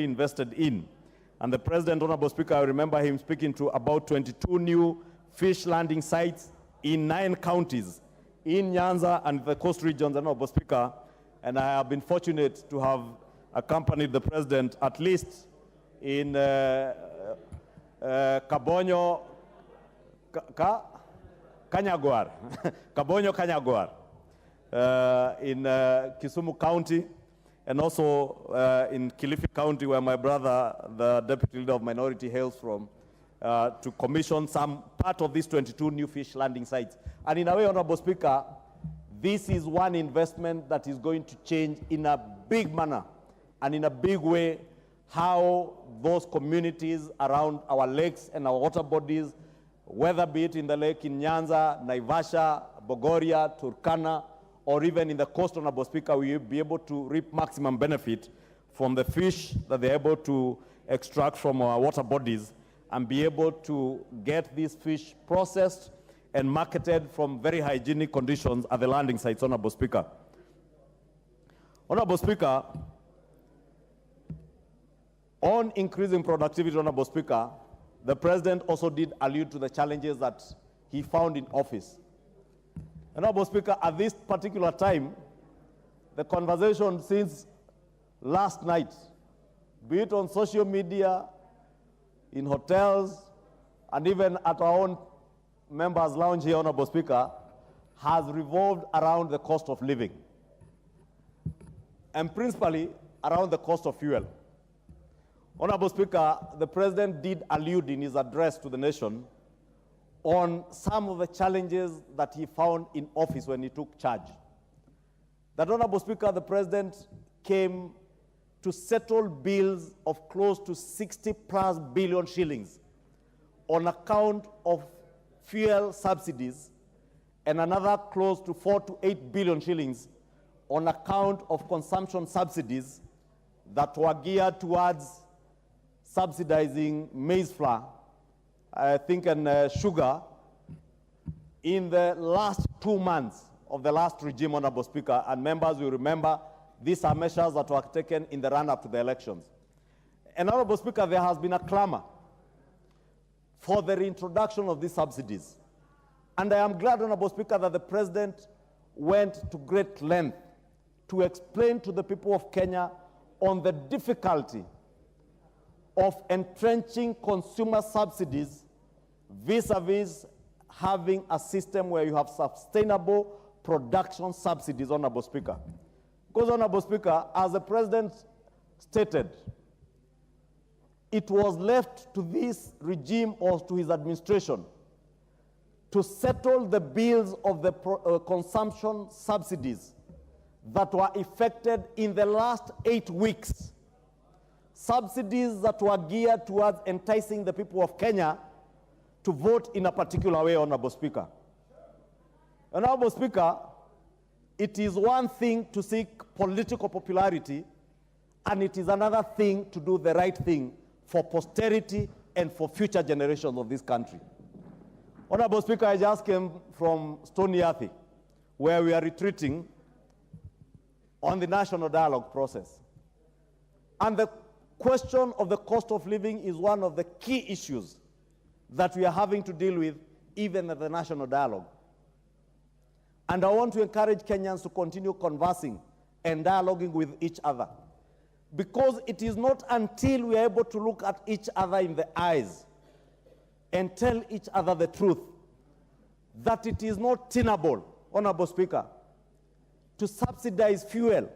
invested in. And the President, Honorable Speaker, I remember him speaking to about 22 new fish landing sites in 9 counties in Nyanza and the coast regions, Honorable Speaker. And I have been fortunate to have accompanied the President at least in Kabonyo, Kanyagwar, Kabonyo Kanyagwar, in Kisumu County, and also in Kilifi County, where my brother, the Deputy Leader of Minority, hails from, to commission some part of these 22 new fish landing sites. And in a way, Honorable Speaker, this is one investment that is going to change in a big manner and in a big way how those communities around our lakes and our water bodies, whether be it in the lake in Nyanza, Naivasha, Bogoria, Turkana, or even in the coast, Honorable Speaker, we will be able to reap maximum benefit from the fish that they're able to extract from our water bodies and be able to get these fish processed and marketed from very hygienic conditions at the landing sites, Honorable Speaker. Honorable Speaker, on increasing productivity, Honorable Speaker, the President also did allude to the challenges that he found in office. Honorable Speaker, at this particular time, the conversation since last night, be it on social media, in hotels, and even at our own members' lounge here, Honorable Speaker, has revolved around the cost of living, and principally around the cost of fuel. Honorable Speaker, the President did allude in his address to the nation on some of the challenges that he found in office when he took charge. That, Honorable Speaker, the President came to settle bills of close to 60+ billion shillings on account of fuel subsidies and another close to 4 to 8 billion shillings on account of consumption subsidies that were geared towards subsidizing maize flour, I think, and sugar in the last 2 months of the last regime, Honorable Speaker. And members will remember these are measures that were taken in the run-up to the elections. And Honorable Speaker, there has been a clamor for the reintroduction of these subsidies. And I am glad, Honorable Speaker, that the President went to great length to explain to the people of Kenya on the difficulty of entrenching consumer subsidies vis-a-vis having a system where you have sustainable production subsidies, Honorable Speaker. Because, Honorable Speaker, as the President stated, it was left to this regime or to his administration to settle the bills of the consumption subsidies that were effected in the last 8 weeks. Subsidies that were geared towards enticing the people of Kenya to vote in a particular way, Honorable Speaker. Honorable Speaker, it is one thing to seek political popularity, and it is another thing to do the right thing for posterity and for future generations of this country. Honorable Speaker, I just came from Stony Athi, where we are retreating on the national dialogue process. And the question of the cost of living is one of the key issues that we are having to deal with even at the national dialogue. And I want to encourage Kenyans to continue conversing and dialoguing with each other, because it is not until we are able to look at each other in the eyes and tell each other the truth that it is not tenable, Honorable Speaker, to subsidize fuel.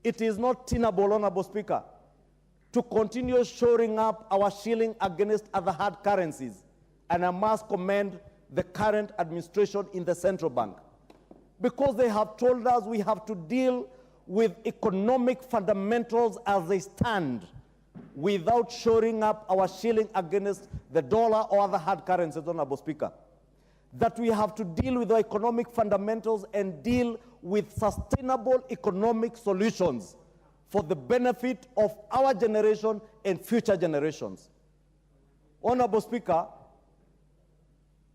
It is not tenable, Honorable Speaker, to continue shoring up our shilling against other hard currencies. And I must commend the current administration in the central bank, because they have told us we have to deal with economic fundamentals as they stand without shoring up our shilling against the dollar or other hard currencies, Honorable Speaker. That we have to deal with the economic fundamentals and deal with sustainable economic solutions for the benefit of our generation and future generations. Honorable Speaker,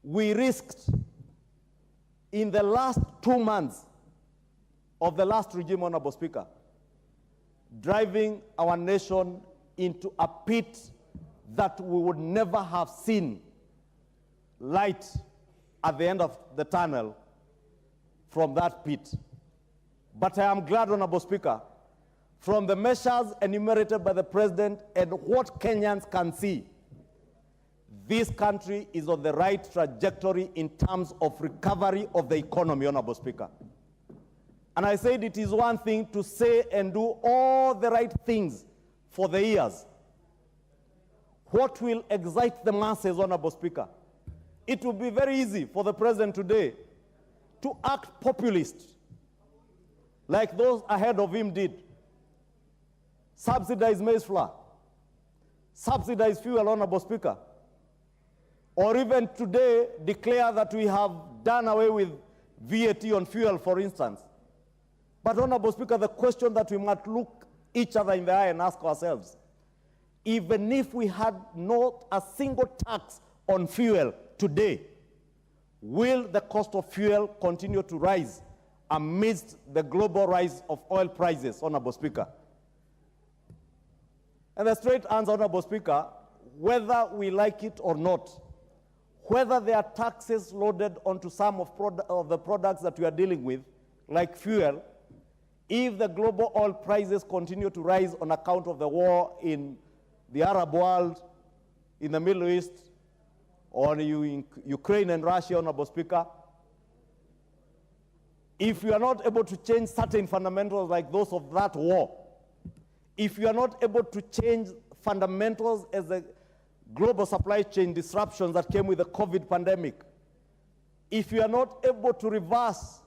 we risked in the last 2 months of the last regime, Honorable Speaker, driving our nation into a pit that we would never have seen light at the end of the tunnel from that pit. But I am glad, Honorable Speaker, from the measures enumerated by the President and what Kenyans can see, this country is on the right trajectory in terms of recovery of the economy, Honorable Speaker. And I said it is one thing to say and do all the right things for the ears. What will excite the masses, Honorable Speaker? It will be very easy for the President today to act populist, like those ahead of him did. Subsidize maize flour, subsidize fuel, Honorable Speaker, or even today declare that we have done away with VAT on fuel, for instance. But, Honorable Speaker, the question that we must look each other in the eye and ask ourselves, even if we had not a single tax on fuel today, will the cost of fuel continue to rise amidst the global rise of oil prices, Honorable Speaker? And the straight answer, Honorable Speaker, whether we like it or not, whether there are taxes loaded onto some of the products that we are dealing with, like fuel, if the global oil prices continue to rise on account of the war in the Arab world, in the Middle East, or in Ukraine and Russia, Honorable Speaker, if you are not able to change certain fundamentals like those of that war, if you are not able to change fundamentals as the global supply chain disruptions that came with the COVID pandemic, if you are not able to reverse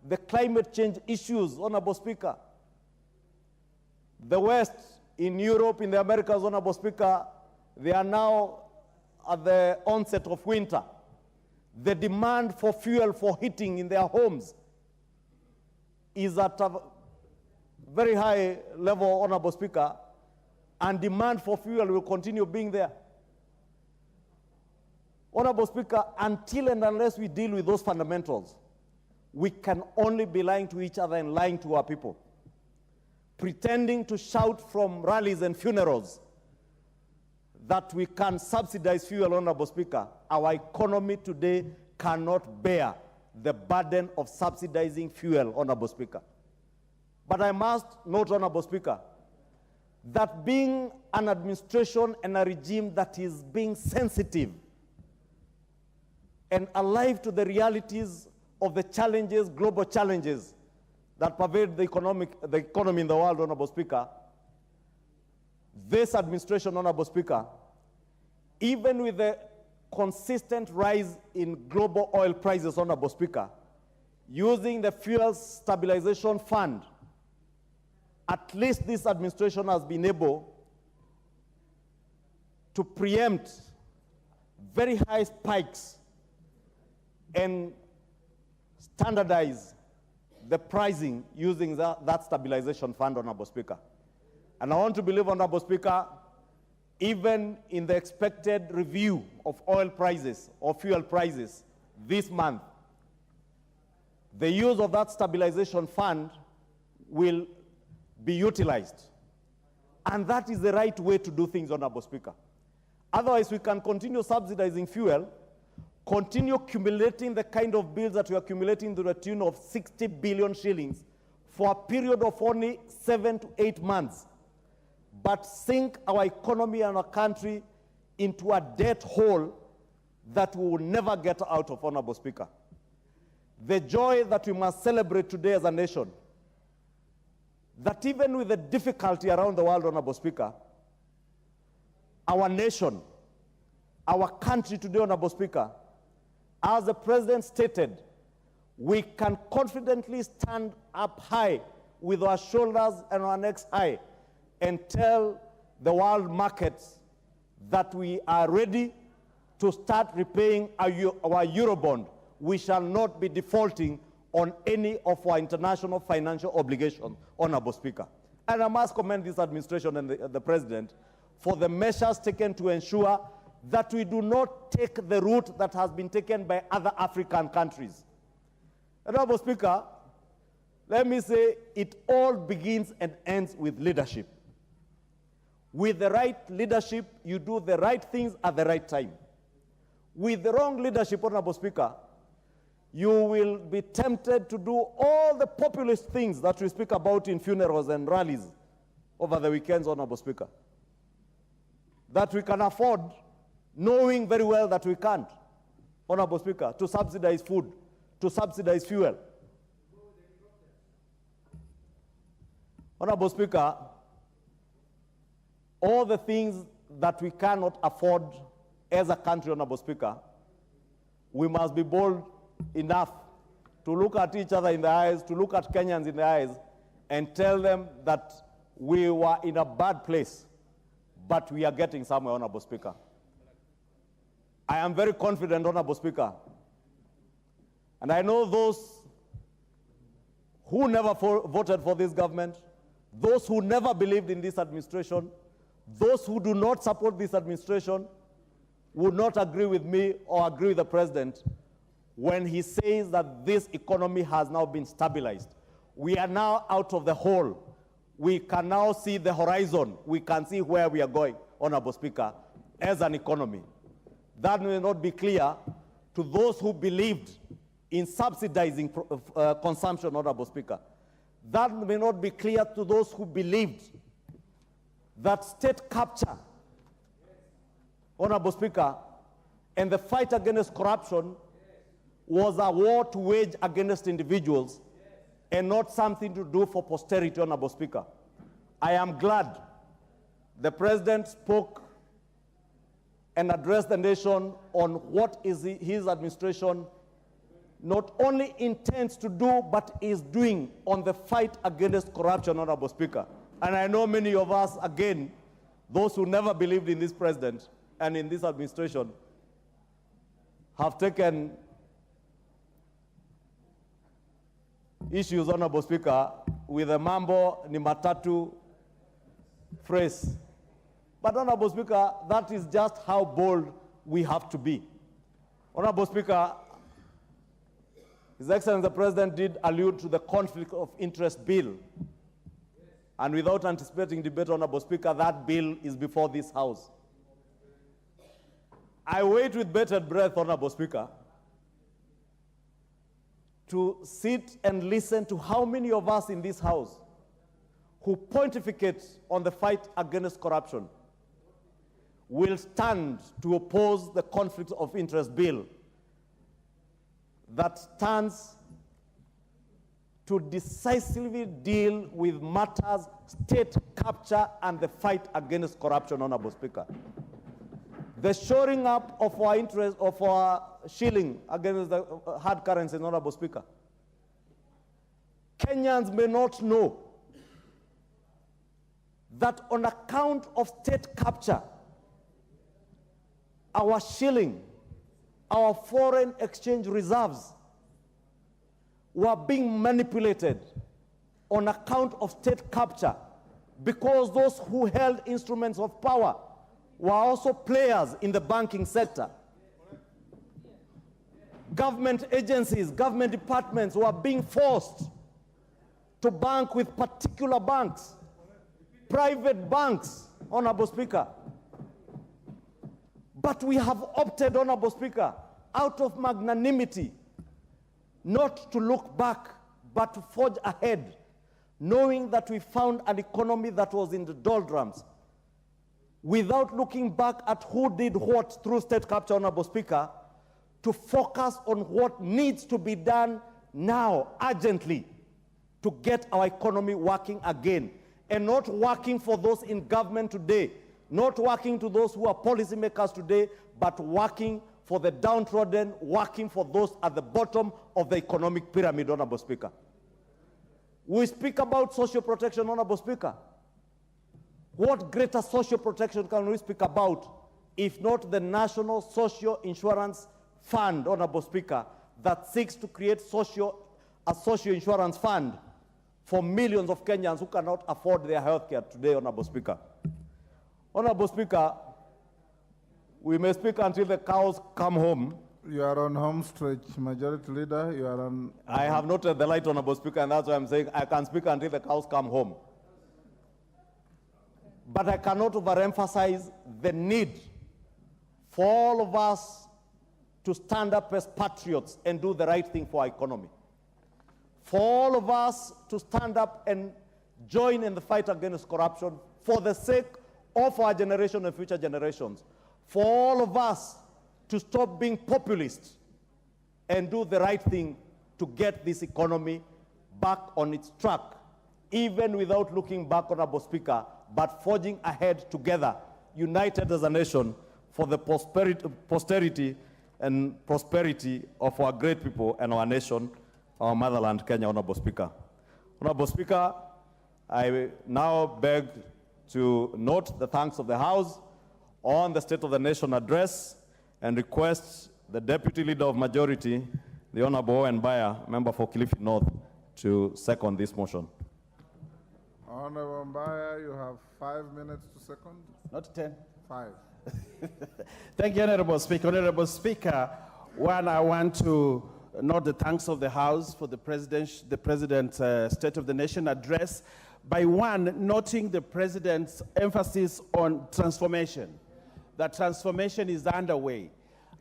the climate change issues, Honorable Speaker, the West, in Europe, in the Americas, Honorable Speaker, they are now at the onset of winter. The demand for fuel for heating in their homes is at a very high level, Honorable Speaker, and demand for fuel will continue being there. Honorable Speaker, until and unless we deal with those fundamentals, we can only be lying to each other and lying to our people, pretending to shout from rallies and funerals that we can subsidize fuel, Honorable Speaker. Our economy today cannot bear the burden of subsidizing fuel, Honorable Speaker. But I must note, Honorable Speaker, that being an administration and a regime that is being sensitive and alive to the realities of the challenges, global challenges that pervade the economy in the world, Honorable Speaker, this administration, Honorable Speaker, even with the consistent rise in global oil prices, Honorable Speaker, using the Fuel Stabilization Fund, at least this administration has been able to preempt very high spikes and standardize the pricing using that stabilization fund, Honorable Speaker. And I want to believe, Honorable Speaker, even in the expected review of oil prices or fuel prices this month, the use of that stabilization fund will be utilized. And that is the right way to do things, Honorable Speaker. Otherwise, we can continue subsidizing fuel, continue accumulating the kind of bills that we are accumulating to the tune of 60 billion shillings for a period of only 7 to 8 months, but sink our economy and our country into a debt hole that we will never get out of, Honorable Speaker. The joy that we must celebrate today as a nation, that even with the difficulty around the world, Honorable Speaker, our nation, our country today, Honorable Speaker, as the President stated, we can confidently stand up high with our shoulders and our necks high and tell the world markets that we are ready to start repaying our Eurobond. We shall not be defaulting on any of our international financial obligations, Honorable Speaker. And I must commend this administration and the President for the measures taken to ensure that we do not take the route that has been taken by other African countries. Honorable Speaker, let me say, it all begins and ends with leadership. With the right leadership, you do the right things at the right time. With the wrong leadership, Honorable Speaker, you will be tempted to do all the populist things that we speak about in funerals and rallies over the weekends, Honorable Speaker, that we can afford, knowing very well that we can't, Honorable Speaker, to subsidize food, to subsidize fuel. Honorable Speaker, all the things that we cannot afford as a country, Honorable Speaker, we must be bold enough to look at each other in the eyes, to look at Kenyans in the eyes, and tell them that we were in a bad place, but we are getting somewhere, Honorable Speaker. I am very confident, Honorable Speaker, and I know those who never voted for this government, those who never believed in this administration, those who do not support this administration would not agree with me or agree with the president when he says that this economy has now been stabilized. We are now out of the hole. We can now see the horizon. We can see where we are going, Honorable Speaker, as an economy. That may not be clear to those who believed in subsidizing consumption, Honorable Speaker. That may not be clear to those who believed that state capture, Honorable Speaker, and the fight against corruption was a war to wage against individuals and not something to do for posterity, Honorable Speaker. I am glad the President spoke and addressed the nation on what is his administration not only intends to do, but is doing on the fight against corruption, Honorable Speaker. And I know many of us, again, those who never believed in this president and in this administration, have taken issues, Honorable Speaker, with a mambo ni matatu phrase. But, Honorable Speaker, that is just how bold we have to be. Honorable Speaker, His Excellency the President did allude to the conflict of interest bill. And without anticipating debate, Honorable Speaker, that bill is before this House. I wait with bated breath, Honorable Speaker, to sit and listen to how many of us in this House who pontificate on the fight against corruption will stand to oppose the conflict of interest bill that stands to decisively deal with matters, state capture, and the fight against corruption, Honorable Speaker. The shoring up of our interest, of our shilling against the hard currency, Honorable Speaker. Kenyans may not know that on account of state capture, our shilling, our foreign exchange reserves were being manipulated on account of state capture because those who held instruments of power were also players in the banking sector. Government agencies, government departments were being forced to bank with particular banks, private banks, Honorable Speaker. But we have opted, Honorable Speaker, out of magnanimity, not to look back, but to forge ahead, knowing that we found an economy that was in the doldrums, without looking back at who did what through state capture, Honorable Speaker, to focus on what needs to be done now, urgently, to get our economy working again, and not working for those in government today, not working to those who are policymakers today, but working for the downtrodden, working for those at the bottom of the economic pyramid, Honorable Speaker. We speak about social protection, Honorable Speaker. What greater social protection can we speak about if not the National Social Insurance Fund, Honorable Speaker, that seeks to create a social insurance fund for millions of Kenyans who cannot afford their health care today, Honorable Speaker. Honorable Speaker, we may speak until the cows come home, You are on home stretch, Majority Leader. You are on. I have noted the light, Honorable Speaker, and that's why I'm saying I can speak until the cows come home. But I cannot overemphasize the need for all of us to stand up as patriots and do the right thing for our economy. For all of us to stand up and join in the fight against corruption for the sake of our generation and future generations. For all of us to stop being populist and do the right thing to get this economy back on its track, even without looking back, Honorable Speaker, but forging ahead together, united as a nation for the posterity and prosperity of our great people and our nation, our motherland, Kenya, Honorable Speaker. Honorable Speaker, I now beg to note the thanks of the House on the State of the Nation address and request the Deputy Leader of Majority, the Honorable Owen Baya, member for Kilifi North, to second this motion. Honorable Mbaya, you have 5 minutes to second. Not 10. 5. Thank you, Honorable Speaker. Honorable Speaker, one, I want to note the thanks of the House for the President's State of the Nation address by one, noting the President's emphasis on transformation. That transformation is underway.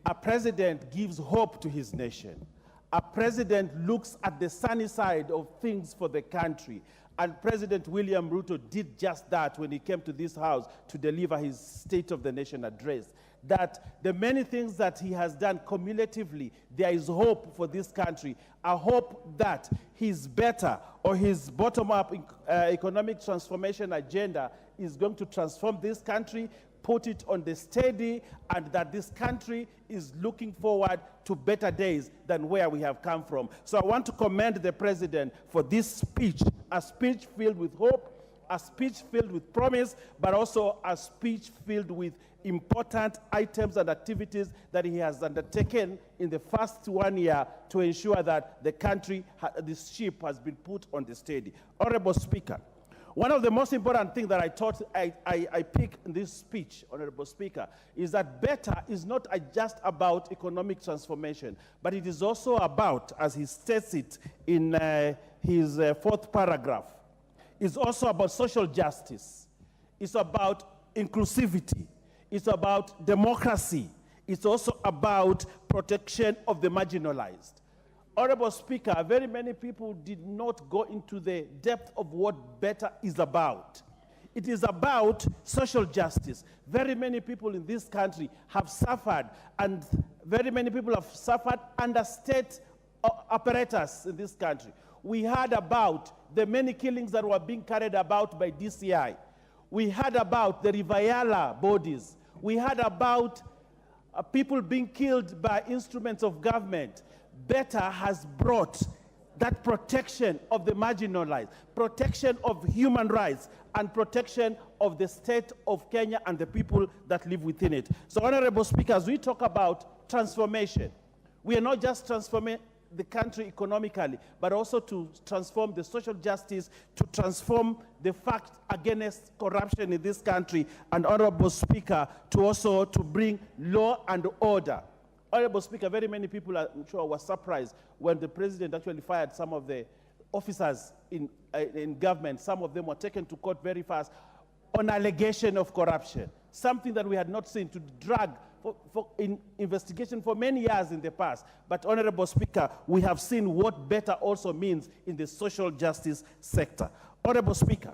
A president gives hope to his nation. A president looks at the sunny side of things for the country. And President William Ruto did just that when he came to this House to deliver his State of the Nation address. That the many things that he has done cumulatively, there is hope for this country, a hope that his better or his bottom-up economic transformation agenda is going to transform this country, put it on the steady, and that this country is looking forward to better days than where we have come from. So I want to commend the President for this speech, a speech filled with hope, a speech filled with promise, but also a speech filled with important items and activities that he has undertaken in the first 1 year to ensure that the country, this ship has been put on the steady. Honorable Speaker, one of the most important things that I thought I picked in this speech, Honorable Speaker, is that better is not just about economic transformation, but it is also about, as he states it in his fourth paragraph, it's also about social justice. It's about inclusivity. It's about democracy. It's also about protection of the marginalized. Honorable Speaker, very many people did not go into the depth of what better is about. It is about social justice. Very many people in this country have suffered, and very many people have suffered under state apparatus in this country. We heard about the many killings that were being carried about by DCI. We heard about the Rivayala bodies. We heard about people being killed by instruments of government. Better has brought that protection of the marginalized, protection of human rights, and protection of the state of Kenya and the people that live within it. So, Honorable Speaker, as we talk about transformation, we are not just transforming the country economically, but also to transform the social justice, to transform the fight against corruption in this country, and Honorable Speaker, to also to bring law and order. Honorable Speaker, very many people, I'm sure, were surprised when the President actually fired some of the officers in government. Some of them were taken to court very fast on allegation of corruption, something that we had not seen, to drag in investigation for many years in the past. But, Honorable Speaker, we have seen what better also means in the social justice sector. Honorable Speaker,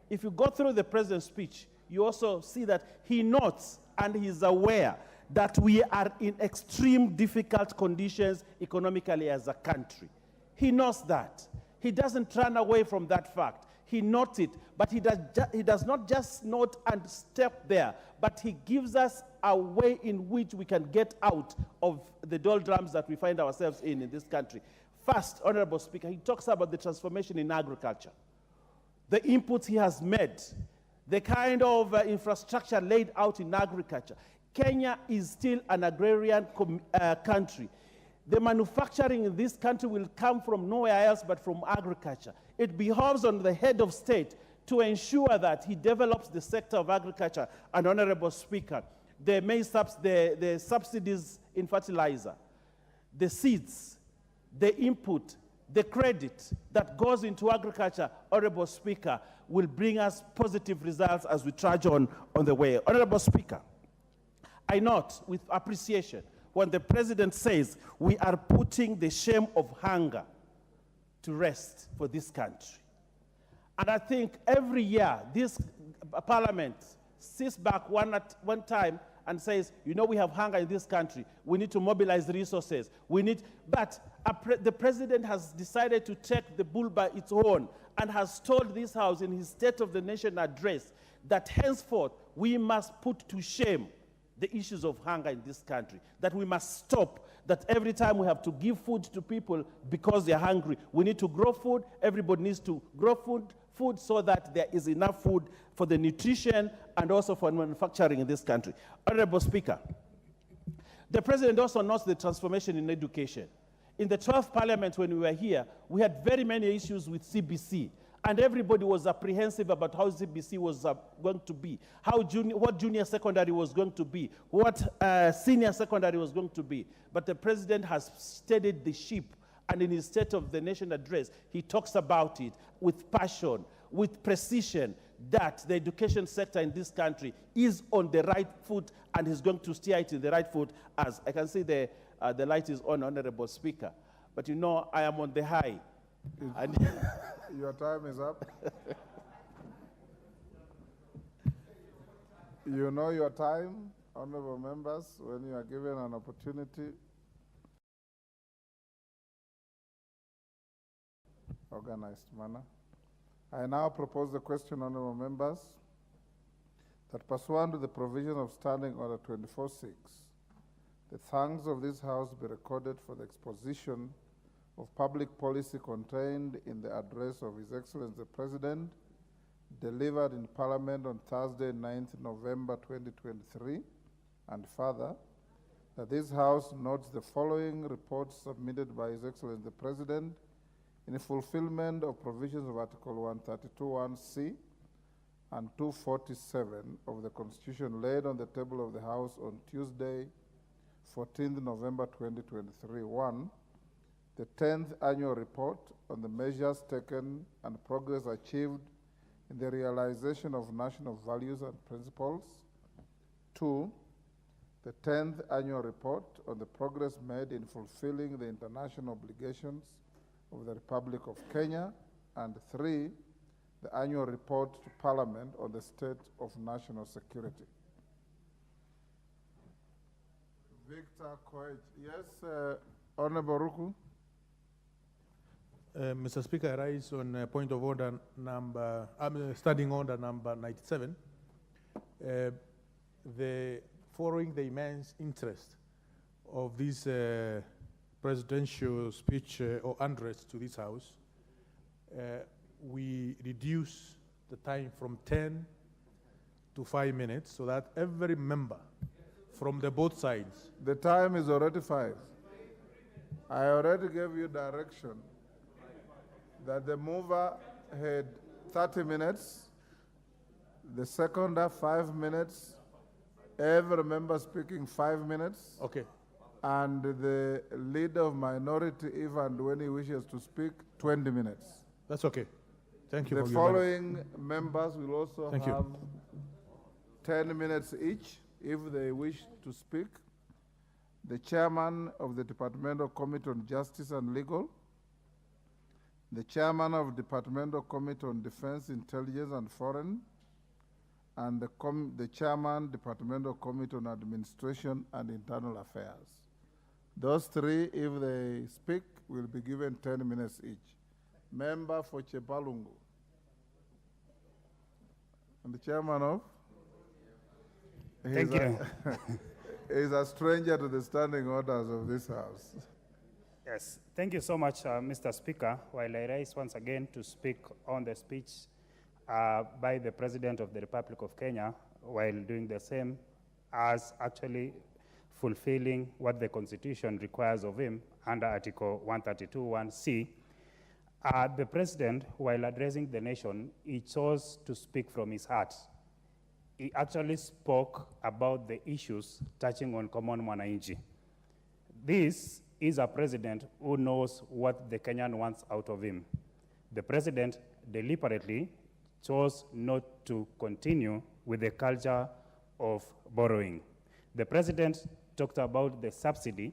if you go through the President's speech, you also see that he notes and he is aware that we are in extreme difficult conditions economically as a country. He knows that. He doesn't run away from that fact. He notes it, but he does not just note and step there, but he gives us a way in which we can get out of the doldrums that we find ourselves in this country. First, Honorable Speaker, he talks about the transformation in agriculture, the inputs he has made, the kind of infrastructure laid out in agriculture. Kenya is still an agrarian country. The manufacturing in this country will come from nowhere else but from agriculture. It behoves on the head of state to ensure that he develops the sector of agriculture. And, Honorable Speaker, the subsidies in fertilizer, the seeds, the input, the credit that goes into agriculture, Honorable Speaker, will bring us positive results as we trudge on the way. Honorable Speaker, I note with appreciation when the President says we are putting the shame of hunger to rest for this country. And I think every year this Parliament sits back one time and says, you know, we have hunger in this country. We need to mobilize resources. But the President has decided to take the bull by its horn and has told this House in his State of the Nation address that henceforth we must put to shame the issues of hunger in this country, that we must stop, that every time we have to give food to people because they're hungry, we need to grow food. Everybody needs to grow food so that there is enough food for the nutrition and also for manufacturing in this country. Honorable Speaker, the President also notes the transformation in education. In the 12th Parliament when we were here, we had very many issues with CBC, and everybody was apprehensive about how CBC was going to be, what junior secondary was going to be, what senior secondary was going to be. But the President has steadied the ship, and in his State of the Nation address, he talks about it with passion, with precision, that the education sector in this country is on the right foot and is going to steer it in the right foot. As I can see the light is on, Honorable Speaker. But you know, I am on the high. And your time is up. You know your time, honorable members, when you are given an opportunity. Organized manner. I now propose the question, honorable members, that pursuant to the provision of Standing Order 24.6, the thanks of this House be recorded for the exposition of public policy contained in the address of His Excellency the President, delivered in Parliament on Thursday, 9th November 2023, and further, that this House notes the following reports submitted by His Excellency the President in fulfillment of provisions of Article 132(1)(c) and 247 of the Constitution laid on the table of the House on Tuesday, 14th November 2023. 1. The 10th Annual Report on the measures taken and progress achieved in the realization of national values and principles. 2. The 10th Annual Report on the progress made in fulfilling the international obligations of the Republic of Kenya. And 3. The Annual Report to Parliament on the state of national security. Victor Koech. Yes, Honorable Ruku. Mr. Speaker, I rise on point of order number, standing order number 97. Following the immense interest of this presidential speech or address to this House, we reduce the time from 10 to 5 minutes so that every member from the both sides. The time is already 5. I already gave you direction that the mover had 30 minutes, the seconder 5 minutes, every member speaking 5 minutes. Okay. And the leader of minority, even when he wishes to speak, 20 minutes. That's okay. Thank you. The following members will also Thank have you. 10 minutes each if they wish to speak. The chairman of the Departmental Committee on Justice and Legal, the chairman of Departmental Committee on Defense, Intelligence and Foreign, and the chairman, Departmental Committee on Administration and Internal Affairs. Those three, if they speak, will be given 10 minutes each. Member for Chepalungu. And the chairman of? Thank you. He's a stranger to the standing orders of this House. Yes, thank you so much, Mr. Speaker. While I rise once again to speak on the speech by the President of the Republic of Kenya, while doing the same as actually fulfilling what the Constitution requires of him under Article 132(1)(c), the President, while addressing the nation, he chose to speak from his heart. He actually spoke about the issues touching on common mwananchi. This is a president who knows what the Kenyan wants out of him. The president deliberately chose not to continue with the culture of borrowing. The president talked about the subsidy,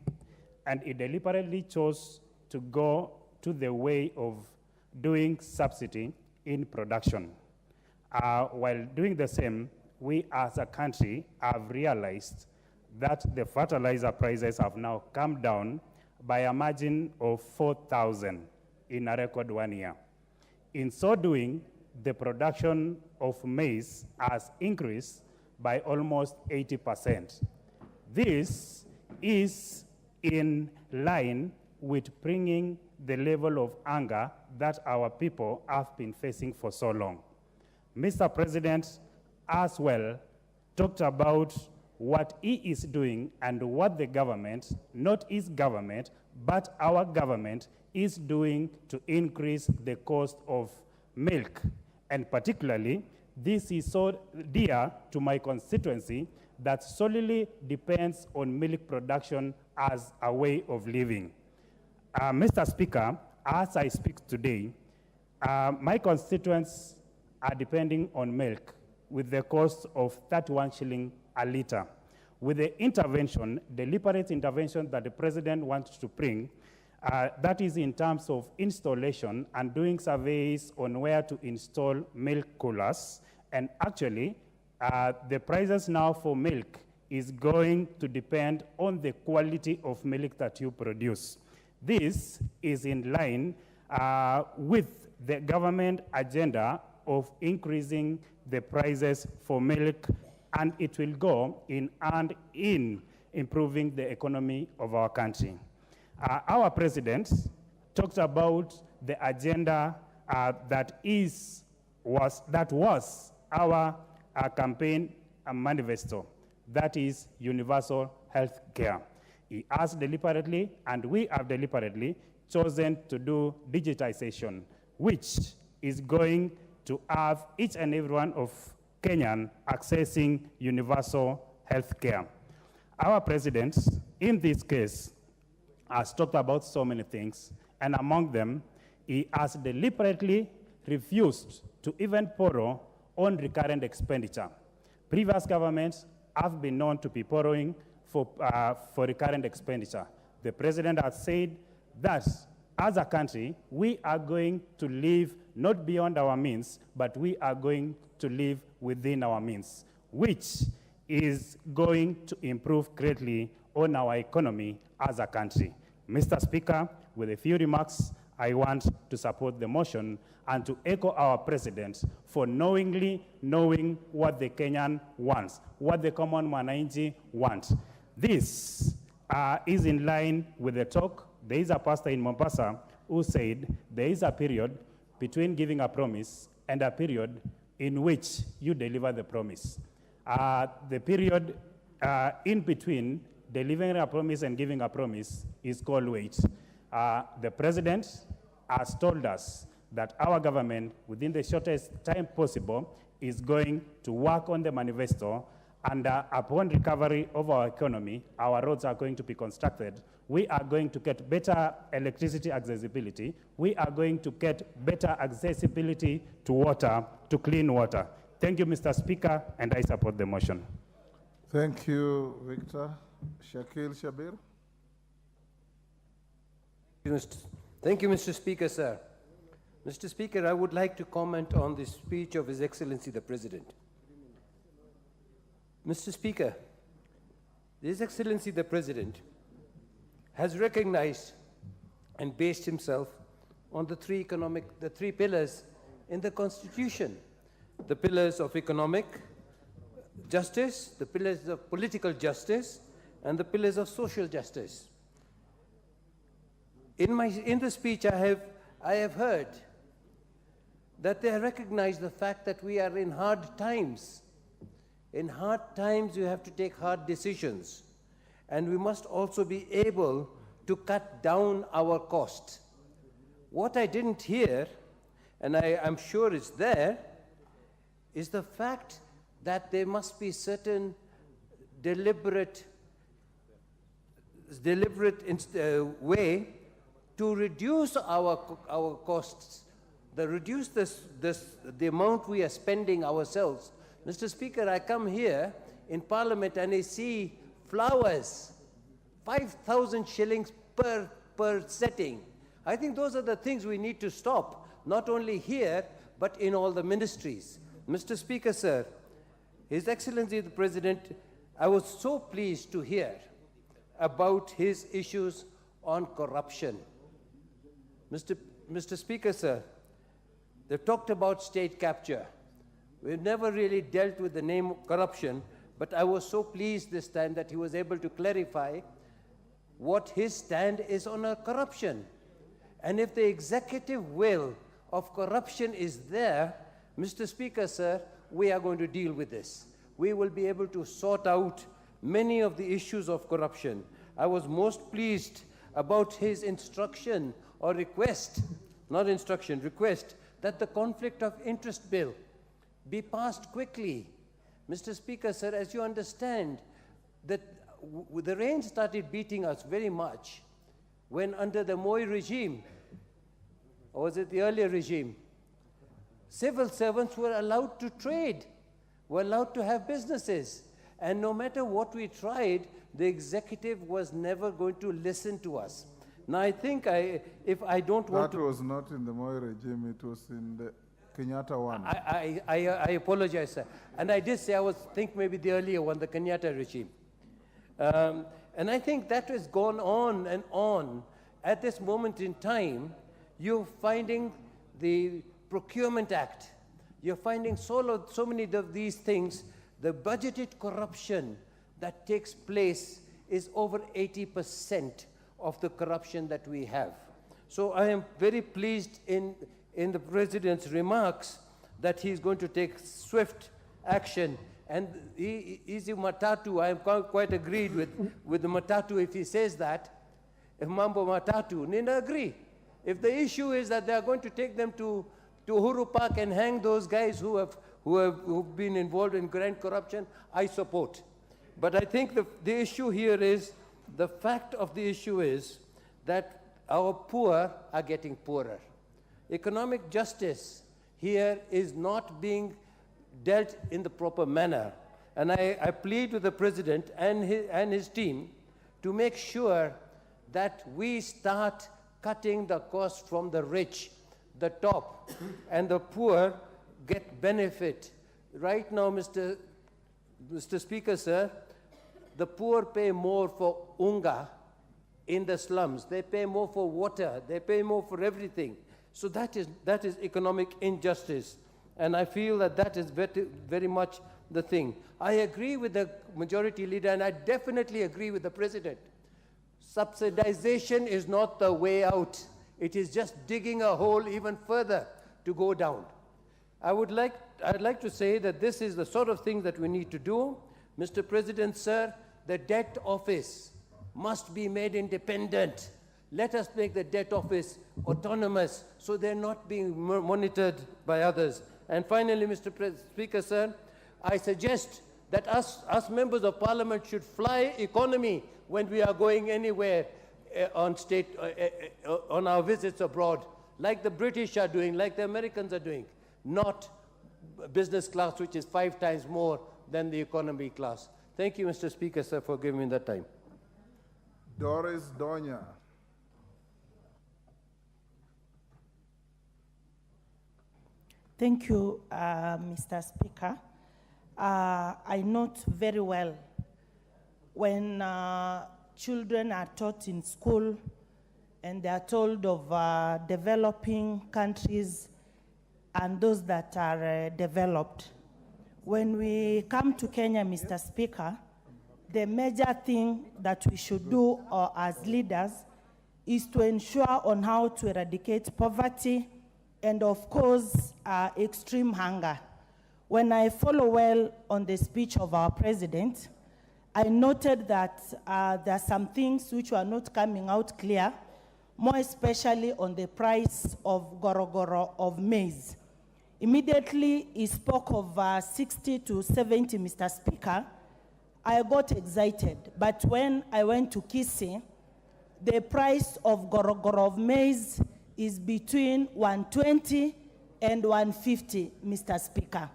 and he deliberately chose to go to the way of doing subsidy in production. While doing the same, we as a country have realized that the fertilizer prices have now come down by a margin of 4,000 in a record 1 year. In so doing, the production of maize has increased by almost 80%. This is in line with bringing the level of anger that our people have been facing for so long. Mr. President as well talked about what he is doing and what the government, not his government, but our government is doing to increase the cost of milk. And particularly, this is so dear to my constituency that solely depends on milk production as a way of living. Mr. Speaker, as I speak today, my constituents are depending on milk with the cost of 31 shilling a liter. With the intervention, deliberate intervention that the president wants to bring, that is in terms of installation and doing surveys on where to install milk coolers. And actually, the prices now for milk is going to depend on the quality of milk that you produce. This is in line with the government agenda of increasing the prices for milk, and it will go in and in improving the economy of our country. Our president talked about the agenda that was our campaign manifesto, that is universal health care. He has deliberately, and we have deliberately, chosen to do digitization, which is going to have each and every one of Kenyan accessing universal health care. Our president, in this case, has talked about so many things, and among them, he has deliberately refused to even borrow on recurrent expenditure. Previous governments have been known to be borrowing for recurrent expenditure. The president has said that as a country, we are going to live not beyond our means, but we are going to live within our means, which is going to improve greatly on our economy as a country. Mr. Speaker, with a few remarks, I want to support the motion and to echo our president for knowingly knowing what the Kenyan wants, what the common mwananchi wants. This is in line with the talk. There is a pastor in Mombasa who said there is a period between giving a promise and a period in which you deliver the promise. The period in between delivering a promise and giving a promise is called wait. The president has told us that our government, within the shortest time possible, is going to work on the manifesto, and upon recovery of our economy, our roads are going to be constructed. We are going to get better electricity accessibility. We are going to get better accessibility to water, to clean water. Thank you, Mr. Speaker, and I support the motion. Thank you, Victor. Shakil Shabir. Thank you, Mr. Speaker, sir. Mr. Speaker, I would like to comment on the speech of His Excellency the President. Mr. Speaker, His Excellency the President has recognized and based himself on the three pillars in the Constitution: the pillars of economic justice, the pillars of political justice, and the pillars of social justice. In the speech, I have heard that they recognize the fact that we are in hard times. In hard times, you have to take hard decisions. And we must also be able to cut down our costs. What I didn't hear, and I'm sure it's there, is the fact that there must be certain deliberate way to reduce our costs, reduce the amount we are spending ourselves. Mr. Speaker, I come here in Parliament and I see flowers, 5,000 shillings per setting. I think those are the things we need to stop, not only here, but in all the ministries. Mr. Speaker, sir, His Excellency the President, I was so pleased to hear about his issues on corruption. Mr. Speaker, sir, they've talked about state capture. We've never really dealt with the name corruption, but I was so pleased this time that he was able to clarify what his stand is on corruption. And if the executive will of corruption is there, Mr. Speaker, sir, we are going to deal with this. We will be able to sort out many of the issues of corruption. I was most pleased about his instruction or request, not instruction, request, that the conflict of interest bill be passed quickly. Mr. Speaker, sir, as you understand, that the rain started beating us very much when under the Moi regime, or was it the earlier regime, civil servants were allowed to trade, were allowed to have businesses. And no matter what we tried, the executive was never going to listen to us. Now I think if I don't want to... That was not in the Moi regime, it was in the Kenyatta one. I apologize, sir. And I did say I think maybe the earlier one, the Kenyatta regime. And I think that has gone on and on. At this moment in time, you're finding the Procurement Act. You're finding so many of these things. The budgeted corruption that takes place is over 80% of the corruption that we have. So I am very pleased in the President's remarks that he's going to take swift action. And Easy Matatu, I am quite agreed with the Matatu if he says that. If Mambo Matatu, Nina agree. If the issue is that they are going to take them to Uhuru Park and hang those guys who've been involved in grand corruption, I support. But I think the issue here is, the fact of the issue is that our poor are getting poorer. Economic justice here is not being dealt in the proper manner. And I plead with the President and his team to make sure that we start cutting the cost from the rich, the top, and the poor get benefit. Right now, Mr. Speaker, sir, the poor pay more for unga in the slums. They pay more for water. They pay more for everything. So that is economic injustice. And I feel that is very, very much the thing. I agree with the majority leader, and I definitely agree with the President. Subsidization is not the way out. It is just digging a hole even further to go down. I'd like to say that this is the sort of thing that we need to do. Mr. President, sir, the debt office must be made independent. Let us make the debt office autonomous so they're not being monitored by others. And finally, Mr. Speaker, sir, I suggest that us members of Parliament should fly economy when we are going anywhere on our visits abroad, like the British are doing, like the Americans are doing, not business class, which is 5 times more than the economy class. Thank you, Mr. Speaker, sir, for giving me that time. Doris Donya. Thank you, Mr. Speaker. I note very well when children are taught in school and they are told of developing countries and those that are developed. When we come to Kenya, Mr. Speaker, the major thing that we should do as leaders is to ensure on how to eradicate poverty and, of course, extreme hunger. When I follow well on the speech of our president, I noted that there are some things which were not coming out clear, more especially on the price of gorogoro of maize. Immediately, he spoke of 60 to 70, Mr. Speaker. I got excited. But when I went to Kisii, the price of gorogoro of maize is between 120 and 150, Mr. Speaker.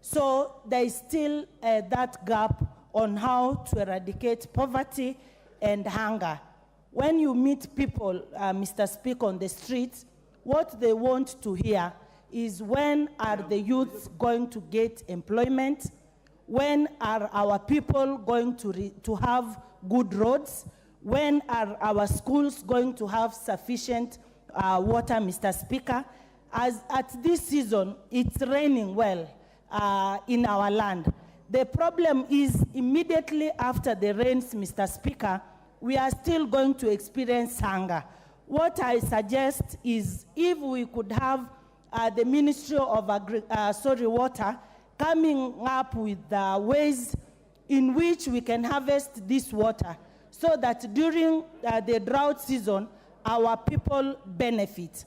So there is still that gap on how to eradicate poverty and hunger. When you meet people, Mr. Speaker, on the streets, what they want to hear is when are the youths going to get employment? When are our people going to have good roads? When are our schools going to have sufficient water, Mr. Speaker? As at this season, it's raining well in our land. The problem is immediately after the rains, Mr. Speaker, we are still going to experience hunger. What I suggest is if we could have the Ministry of Water coming up with ways in which we can harvest this water so that during the drought season, our people benefit.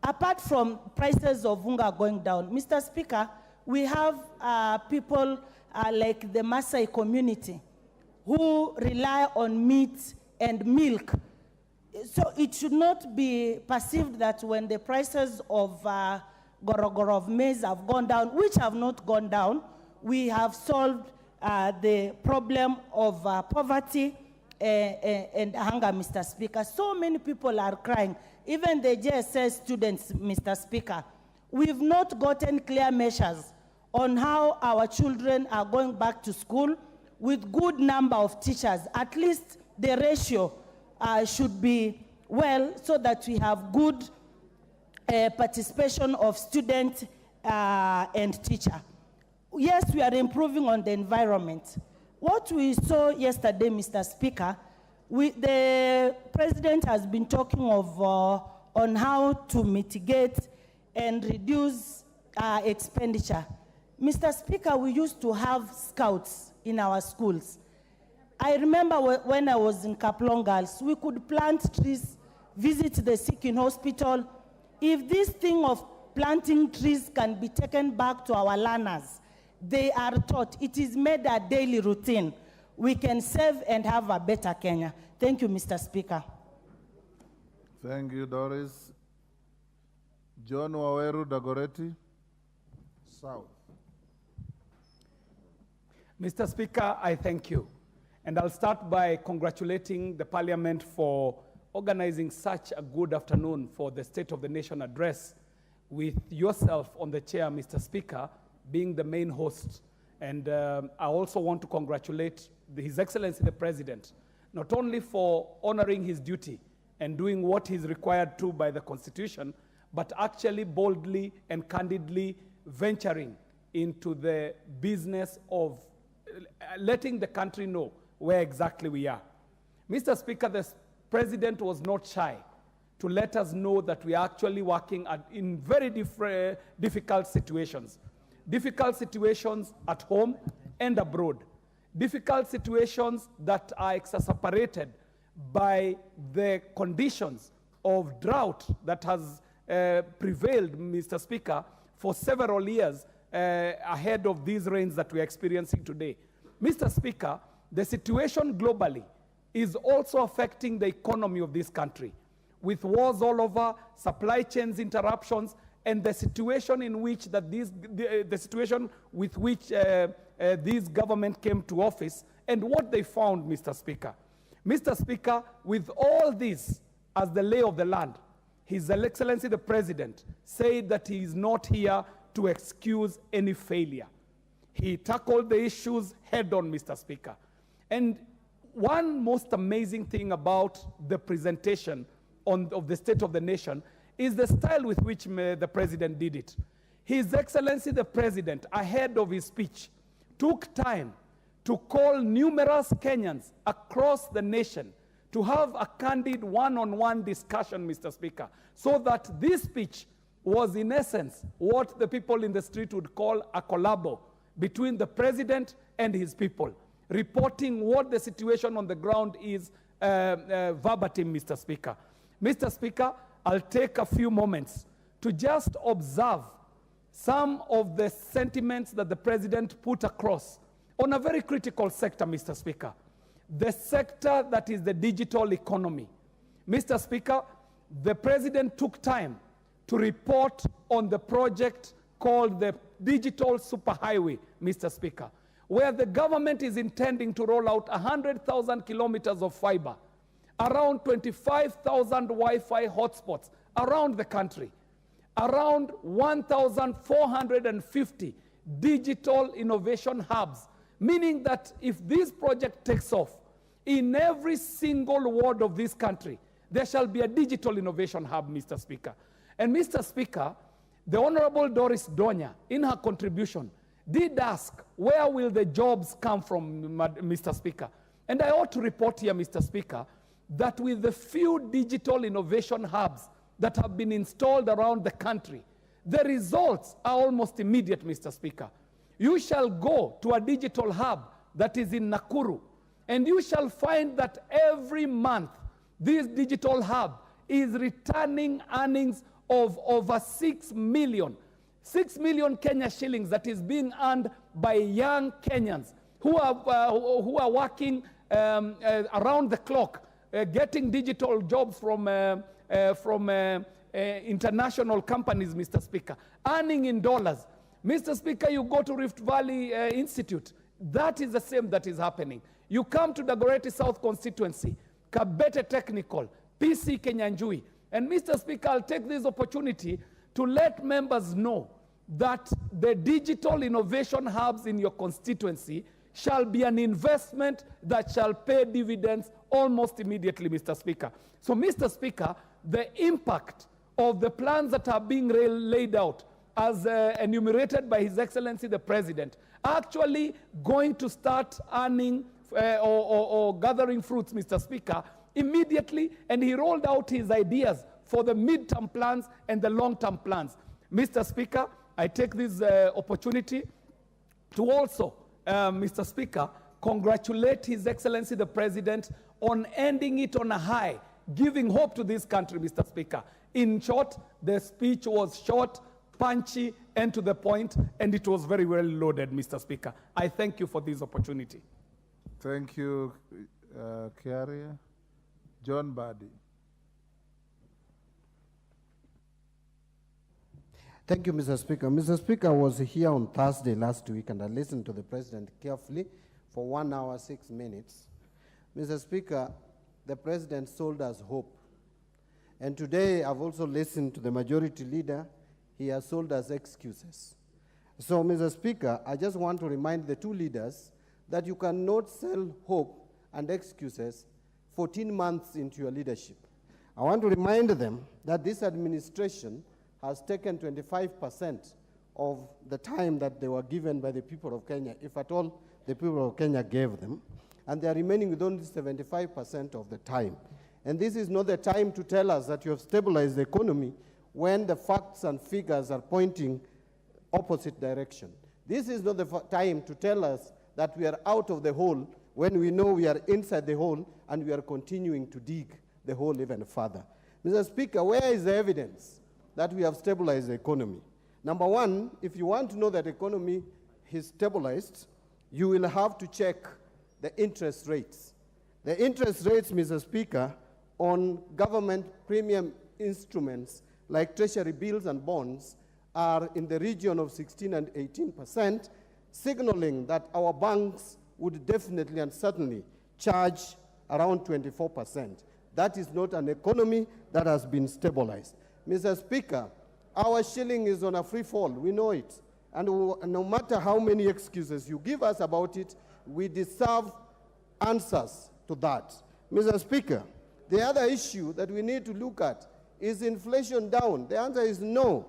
Apart from prices of hunger going down, Mr. Speaker, we have people like the Maasai community who rely on meat and milk. So it should not be perceived that when the prices of gorogoro of maize have gone down, which have not gone down, we have solved the problem of poverty and hunger, Mr. Speaker. So many people are crying, even the JSS students, Mr. Speaker. We've not gotten clear measures on how our children are going back to school with good number of teachers. At least the ratio should be well so that we have good participation of student and teacher. Yes, we are improving on the environment. What we saw yesterday, Mr. Speaker, the President has been talking of on how to mitigate and reduce expenditure. Mr. Speaker, we used to have scouts in our schools. I remember when I was in Kaplong Girls, we could plant trees, visit the sick in hospital. If this thing of planting trees can be taken back to our learners, they are taught, it is made a daily routine. We can save and have a better Kenya. Thank you, Mr. Speaker. Thank you, Doris. John Waweru Dagoretti, South. Mr. Speaker, I thank you. And I'll start by congratulating the Parliament for organizing such a good afternoon for the State of the Nation address, with yourself on the chair, Mr. Speaker, being the main host. And I also want to congratulate His Excellency the President, not only for honoring his duty and doing what he's required to by the Constitution, but actually boldly and candidly venturing into the business of letting the country know where exactly we are. Mr. Speaker, the President was not shy to let us know that we are actually working in very difficult situations. Difficult situations at home and abroad. Difficult situations that are exacerbated by the conditions of drought that has prevailed, Mr. Speaker, for several years ahead of these rains that we are experiencing today. Mr. Speaker, the situation globally is also affecting the economy of this country, with wars all over, supply chains interruptions, and the situation in which the situation with which this government came to office, and what they found, Mr. Speaker. Mr. Speaker, with all this as the lay of the land, His Excellency the President said that he is not here to excuse any failure. He tackled the issues head on, Mr. Speaker. And one most amazing thing about the presentation of the State of the Nation is the style with which the President did it. His Excellency the President, ahead of his speech, took time to call numerous Kenyans across the nation to have a candid one-on-one discussion, Mr. Speaker, so that this speech was in essence what the people in the street would call a collabo between the President and his people, reporting what the situation on the ground is verbatim, Mr. Speaker. Mr. Speaker, I'll take a few moments to just observe some of the sentiments that the President put across on a very critical sector, Mr. Speaker, the sector that is the digital economy. Mr. Speaker, the President took time to report on the project called the Digital Superhighway, Mr. Speaker, where the government is intending to roll out 100,000 kilometers of fiber, around 25,000 Wi-Fi hotspots around the country, around 1,450 digital innovation hubs, meaning that if this project takes off, in every single ward of this country, there shall be a digital innovation hub, Mr. Speaker. And Mr. Speaker, the Honorable Doris Donya, in her contribution, did ask, where will the jobs come from, Mr. Speaker? And I ought to report here, Mr. Speaker, that with the few digital innovation hubs that have been installed around the country, the results are almost immediate, Mr. Speaker. You shall go to a digital hub that is in Nakuru, and you shall find that every month, this digital hub is returning earnings of over 6 million Kenya shillings that is being earned by young Kenyans who are working around the clock, getting digital jobs from international companies, Mr. Speaker, earning in dollars. Mr. Speaker, you go to Rift Valley Institute, that is the same that is happening. You come to the Dagoretti South constituency, Kabete Technical, PC Kenyanjui. And Mr. Speaker, I'll take this opportunity to let members know that the digital innovation hubs in your constituency shall be an investment that shall pay dividends almost immediately, Mr. Speaker. So, Mr. Speaker, the impact of the plans that are being laid out as enumerated by His Excellency the President, actually going to start earning or gathering fruits, Mr. Speaker, immediately, and he rolled out his ideas for the mid-term plans and the long-term plans. Mr. Speaker, I take this opportunity to also, Mr. Speaker, congratulate His Excellency the President on ending it on a high, giving hope to this country, Mr. Speaker. In short, the speech was short, punchy, and to the point, and it was very well loaded, Mr. Speaker. I thank you for this opportunity. Thank you, Kiaria. John Badi. Thank you, Mr. Speaker. Mr. Speaker, I was here on Thursday last week and I listened to the President carefully for 1 hour, 6 minutes. Mr. Speaker, the President sold us hope. And today I've also listened to the Majority Leader. He has sold us excuses. So, Mr. Speaker, I just want to remind the two leaders that you cannot sell hope and excuses 14 months into your leadership. I want to remind them that this administration has taken 25% of the time that they were given by the people of Kenya, if at all the people of Kenya gave them, and they are remaining with only 75% of the time. And this is not the time to tell us that you have stabilized the economy when the facts and figures are pointing opposite direction. This is not the time to tell us that we are out of the hole when we know we are inside the hole and we are continuing to dig the hole even further. Mr. Speaker, where is the evidence that we have stabilized the economy? Number one, if you want to know that the economy is stabilized, you will have to check the interest rates. The interest rates, Mr. Speaker, on government premium instruments like treasury bills and bonds are in the region of 16 and 18%, signaling that our banks would definitely and certainly charge around 24%. That is not an economy that has been stabilized. Mr. Speaker, our shilling is on a free fall, we know it. And no matter how many excuses you give us about it, we deserve answers to that. Mr. Speaker, the other issue that we need to look at is inflation down. The answer is no.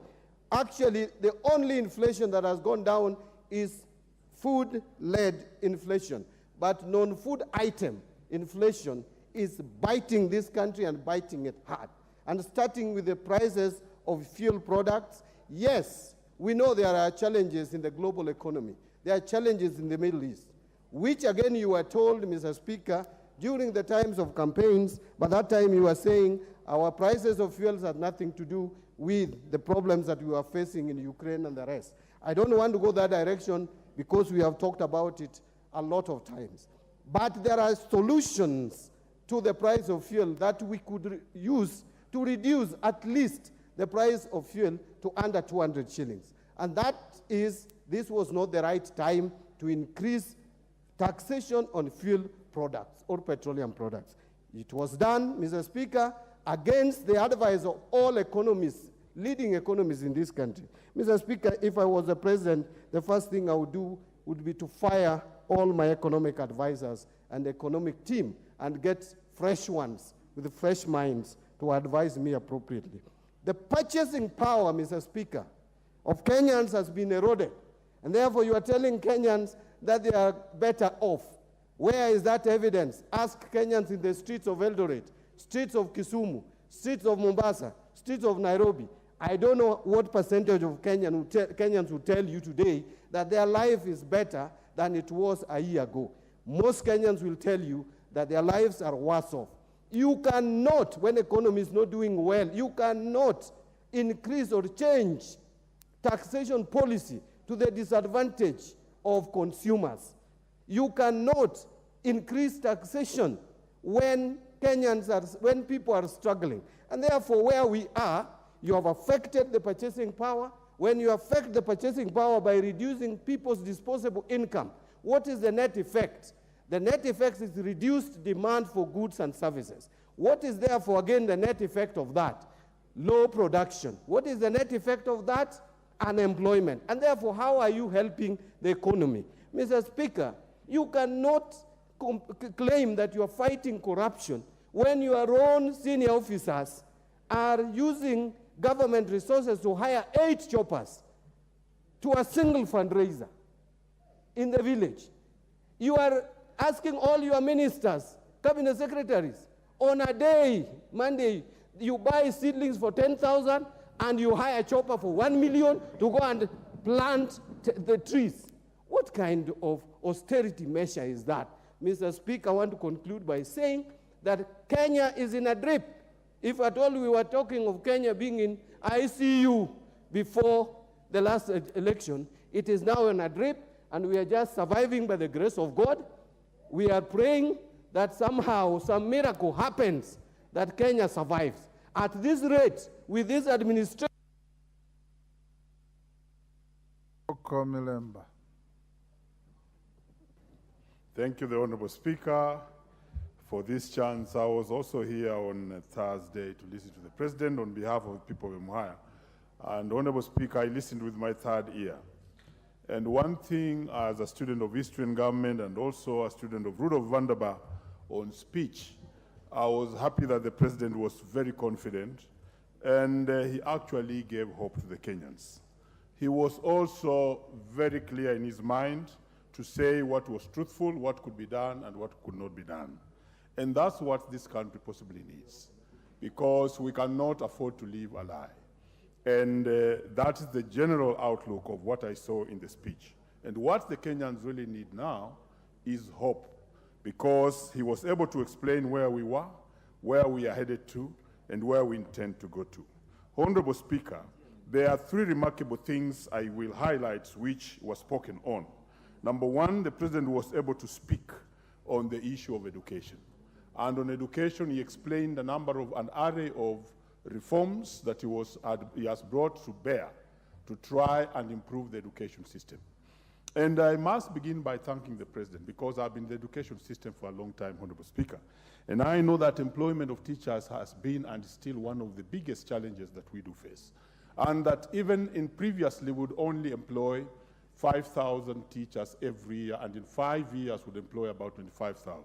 Actually, the only inflation that has gone down is food-led inflation. But non-food item inflation is biting this country and biting it hard. And starting with the prices of fuel products, yes, we know there are challenges in the global economy. There are challenges in the Middle East, which again you were told, Mr. Speaker, during the times of campaigns, but that time you were saying our prices of fuels had nothing to do with the problems that we are facing in Ukraine and the rest. I don't want to go that direction because we have talked about it a lot of times. But there are solutions to the price of fuel that we could use to reduce at least the price of fuel to under 200 shillings. And that is, this was not the right time to increase taxation on fuel products or petroleum products. It was done, Mr. Speaker, against the advice of all economists, leading economists in this country. Mr. Speaker, if I was the president, the first thing I would do would be to fire all my economic advisors and economic team and get fresh ones with fresh minds to advise me appropriately. The purchasing power, Mr. Speaker, of Kenyans has been eroded. And therefore you are telling Kenyans that they are better off. Where is that evidence? Ask Kenyans in the streets of Eldoret, streets of Kisumu, streets of Mombasa, streets of Nairobi. I don't know what percentage of Kenyans will tell you today that their life is better than it was a year ago. Most Kenyans will tell you that their lives are worse off. You cannot, when economy is not doing well, you cannot increase or change taxation policy to the disadvantage of consumers. You cannot increase taxation when when people are struggling. And therefore, where we are, you have affected the purchasing power. When you affect the purchasing power by reducing people's disposable income, what is the net effect? The net effect is reduced demand for goods and services. What is therefore, again, the net effect of that? Low production. What is the net effect of that? Unemployment. And therefore, how are you helping the economy? Mr. Speaker, you cannot claim that you are fighting corruption when your own senior officers are using government resources to hire 8 choppers to a single fundraiser in the village. You are asking all your ministers, cabinet secretaries, on a day, Monday, you buy seedlings for 10,000 and you hire a chopper for 1 million to go and plant the trees. What kind of austerity measure is that? Mr. Speaker, I want to conclude by saying that Kenya is in a drip. If at all we were talking of Kenya being in ICU before the last election, it is now in a drip, and we are just surviving by the grace of God. We are praying that somehow some miracle happens, that Kenya survives. At this rate, with this administration. Thank you, the Honorable Speaker, for this chance. I was also here on Thursday to listen to the President on behalf of the people of Muhaya. And Honorable Speaker, I listened with my third ear. And one thing, as a student of Eastern government and also a student of Ruto Vandaba on speech, I was happy that the President was very confident, and he actually gave hope to the Kenyans. He was also very clear in his mind to say what was truthful, what could be done, and what could not be done. And that's what this country possibly needs, because we cannot afford to live a lie. And that is the general outlook of what I saw in the speech. And what the Kenyans really need now is hope, because he was able to explain where we were, where we are headed to, and where we intend to go to. Honorable Speaker, there are 3 remarkable things I will highlight which were spoken on. Number 1, the President was able to speak on the issue of education. And on education, he explained an array of reforms that he has brought to bear to try and improve the education system. And I must begin by thanking the President, because I've been in the education system for a long time, Honorable Speaker. And I know that employment of teachers has been and is still one of the biggest challenges that we do face. And that even in previously would only employ 5,000 teachers every year, and in 5 years would employ about 25,000.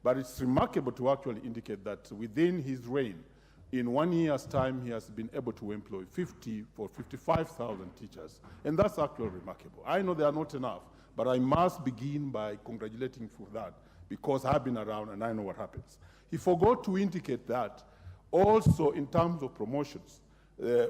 But it's remarkable to actually indicate that within his reign, in 1 year's time, he has been able to employ 50 or 55,000 teachers. And that's actually remarkable. I know they are not enough, but I must begin by congratulating for that, because I've been around and I know what happens. He forgot to indicate that also in terms of promotions,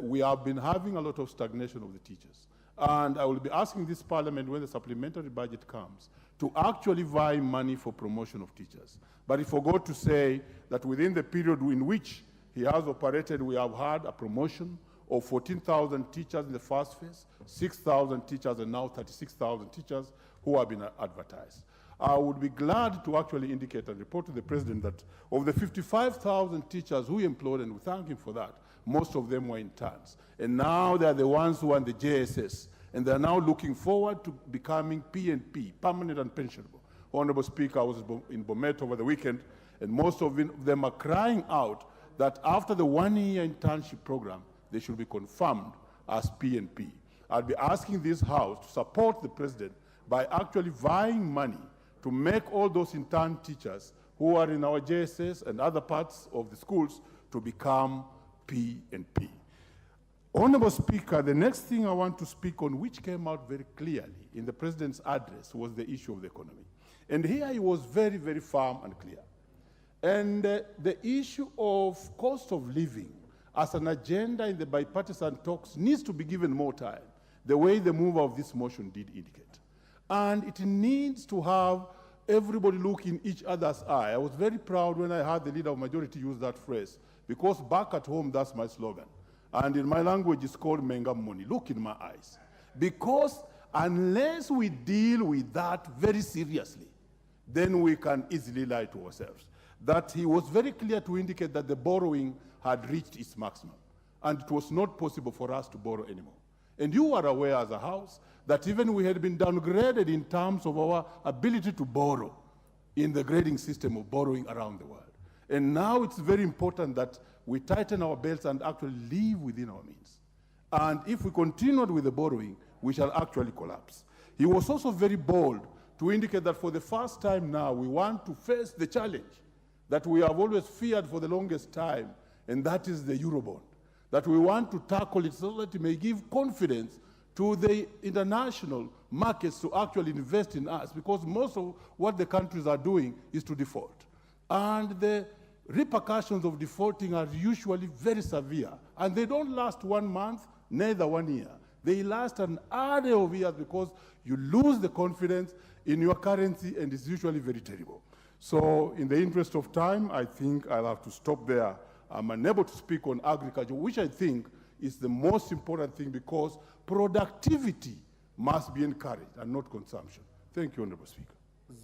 we have been having a lot of stagnation of the teachers. And I will be asking this Parliament, when the supplementary budget comes, to actually vie money for promotion of teachers. But he forgot to say that within the period in which he has operated, we have had a promotion of 14,000 teachers in the first phase, 6,000 teachers, and now 36,000 teachers who have been advertised. I would be glad to actually indicate and report to the President that of the 55,000 teachers who employed, and we thank him for that, most of them were interns. And now they are the ones who are in the JSS, and they are now looking forward to becoming PNP, permanent and pensionable. Honorable Speaker, I was in Bomet over the weekend, and most of them are crying out that after the one-year internship program, they should be confirmed as PNP. I'll be asking this House to support the President by actually vying money to make all those intern teachers who are in our JSS and other parts of the schools to become PNP. Honorable Speaker, the next thing I want to speak on, which came out very clearly in the President's address, was the issue of the economy. And here he was very, very firm and clear. And the issue of cost of living as an agenda in the bipartisan talks needs to be given more time, the way the mover of this motion did indicate. And it needs to have everybody look in each other's eye. I was very proud when I heard the leader of majority use that phrase, because back at home, that's my slogan. And in my language, it's called Menga Moni. Look in my eyes. Because unless we deal with that very seriously, then we can easily lie to ourselves. That he was very clear to indicate that the borrowing had reached its maximum, and it was not possible for us to borrow anymore. And you are aware as a House that even we had been downgraded in terms of our ability to borrow in the grading system of borrowing around the world. And now it's very important that we tighten our belts and actually live within our means. And if we continue with the borrowing, we shall actually collapse. He was also very bold to indicate that for the first time now, we want to face the challenge that we have always feared for the longest time, and that is the Eurobond. That we want to tackle it so that it may give confidence to the international markets to actually invest in us, because most of what the countries are doing is to default. And the repercussions of defaulting are usually very severe, and they don't last 1 month, neither 1 year. They last an array of years because you lose the confidence in your currency, and it's usually very terrible. So in the interest of time, I think I'll have to stop there. I'm unable to speak on agriculture, which I think is the most important thing, because productivity must be encouraged and not consumption. Thank you, Honorable Speaker.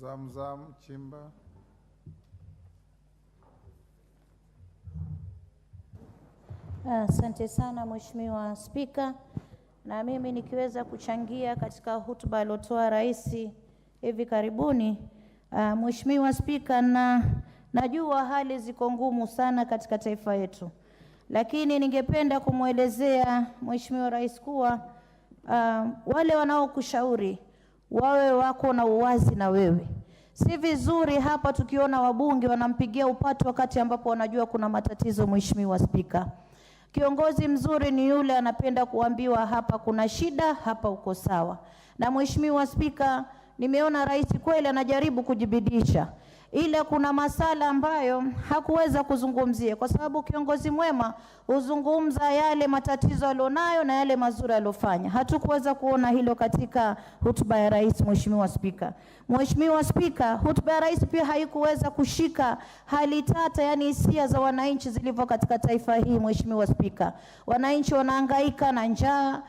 Zamzam Chimba. Asante sana Mheshimiwa Spika, na mimi nikiweza kuchangia katika hotuba aliyotoa Rais hivi karibuni. Mheshimiwa Spika, najua hali ziko ngumu sana katika taifa yetu, lakini ningependa kumwelezea Mheshimiwa Rais kuwa wale wanaokushauri wawe wako na uwazi na wewe. Si vizuri hapa tukiona wabunge wanampigia upatu wakati ambapo wanajua kuna matatizo. Mheshimiwa Spika, kiongozi mzuri ni yule anapenda kuambiwa hapa kuna shida, hapa uko sawa. Na Mheshimiwa Spika, nimeona Rais kweli anajaribu kujibidisha, ila kuna masala ambayo hakuweza kuzungumzia, kwa sababu kiongozi mwema huzungumza yale matatizo alionayo na yale mazuri alofanya. Hatukuweza kuona hilo katika hotuba ya Rais. Mheshimiwa Spika, Mheshimiwa Spika, hotuba ya Rais pia haikuweza kushika hali tata, yani hisia za wananchi zilivyo katika taifa hii. Mheshimiwa Spika, wananchi wanahangaika na njaa,